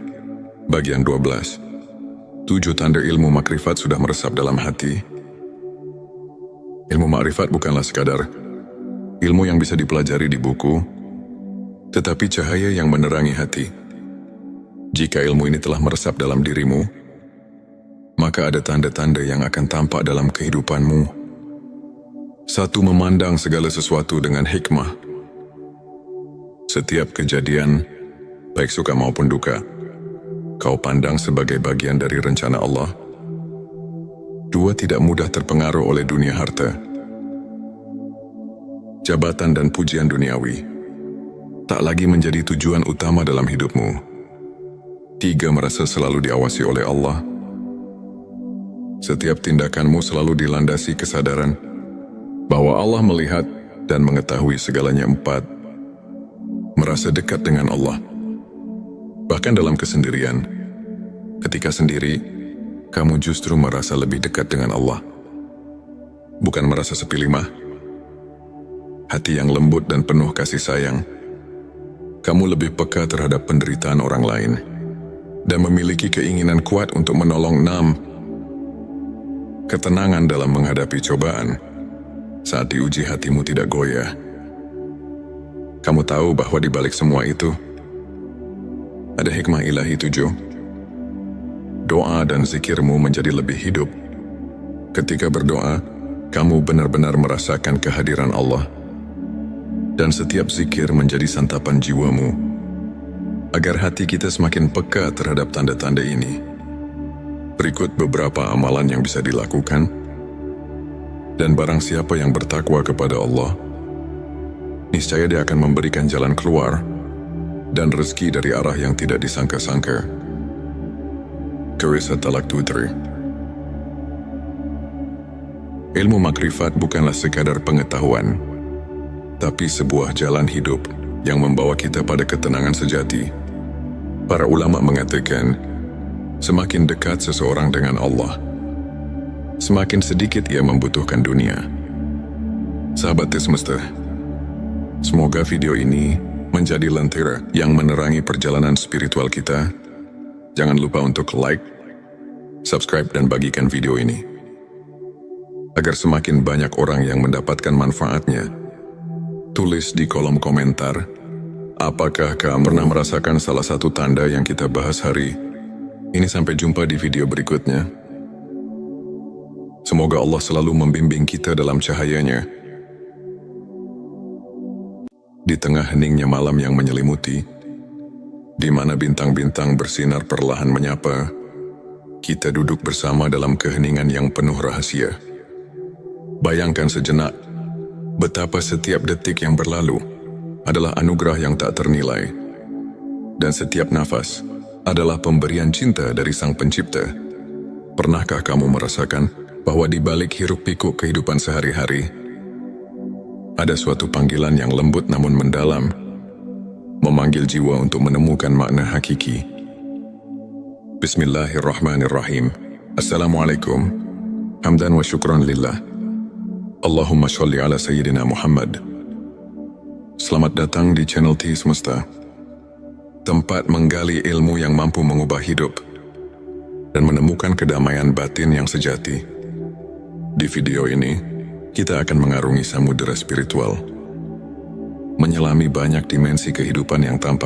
bagian 12. 7 tanda ilmu makrifat sudah meresap dalam hati. Ilmu makrifat bukanlah sekadar ilmu yang bisa dipelajari di buku, tetapi cahaya yang menerangi hati. Jika ilmu ini telah meresap dalam dirimu, maka ada tanda-tanda yang akan tampak dalam kehidupanmu. 1. Memandang segala sesuatu dengan hikmah. Setiap kejadian, baik suka maupun duka, kau pandang sebagai bagian dari rencana Allah. 2. Tidak mudah terpengaruh oleh dunia harta, jabatan dan pujian duniawi tak lagi menjadi tujuan utama dalam hidupmu. 3. Merasa selalu diawasi oleh Allah. Setiap tindakanmu selalu dilandasi kesadaran bahwa Allah melihat dan mengetahui segalanya. 4. Merasa dekat dengan Allah, bahkan dalam kesendirian. Ketika sendiri, kamu justru merasa lebih dekat dengan Allah. Bukan merasa sepi. 5. Hati yang lembut dan penuh kasih sayang. Kamu lebih peka terhadap penderitaan orang lain dan memiliki keinginan kuat untuk menolong. 6. Ketenangan dalam menghadapi cobaan. Saat diuji, hatimu tidak goyah. Kamu tahu bahwa di balik semua itu ada hikmah ilahi. 7. Doa dan zikirmu menjadi lebih hidup. Ketika berdoa, kamu benar-benar merasakan kehadiran Allah, dan setiap zikir menjadi santapan jiwamu. Agar hati kita semakin peka terhadap tanda-tanda ini, berikut beberapa amalan yang bisa dilakukan. Dan barang siapa yang bertakwa kepada Allah, niscaya Dia akan memberikan jalan keluar dan rezeki dari arah yang tidak disangka-sangka. Qur'an Talaq 23. Ilmu makrifat bukanlah sekadar pengetahuan, tapi sebuah jalan hidup yang membawa kita pada ketenangan sejati. Para ulama mengatakan, semakin dekat seseorang dengan Allah, semakin sedikit ia membutuhkan dunia. Sahabat semesta, semoga video ini menjadi lentera yang menerangi perjalanan spiritual kita. Jangan lupa untuk like, subscribe, dan bagikan video ini, agar semakin banyak orang yang mendapatkan manfaatnya. Tulis di kolom komentar, apakah kamu pernah merasakan salah satu tanda yang kita bahas hari ini? Sampai jumpa di video berikutnya. Semoga Allah selalu membimbing kita dalam cahayanya. Di tengah heningnya malam yang menyelimuti, di mana bintang-bintang bersinar perlahan menyapa, kita duduk bersama dalam keheningan yang penuh rahasia. Bayangkan sejenak, betapa setiap detik yang berlalu adalah anugerah yang tak ternilai, dan setiap nafas adalah pemberian cinta dari Sang Pencipta. Pernahkah kamu merasakan bahwa di balik hiruk-pikuk kehidupan sehari-hari, ada suatu panggilan yang lembut namun mendalam, memanggil jiwa untuk menemukan makna hakiki? Bismillahirrahmanirrahim. Assalamualaikum. Hamdan wa syukran lillah. Allahumma sholli ala Sayyidina Muhammad. Selamat datang di channel T Semesta, tempat menggali ilmu yang mampu mengubah hidup dan menemukan kedamaian batin yang sejati. Di video ini, kita akan mengarungi samudera spiritual, menyelami banyak dimensi kehidupan yang tampak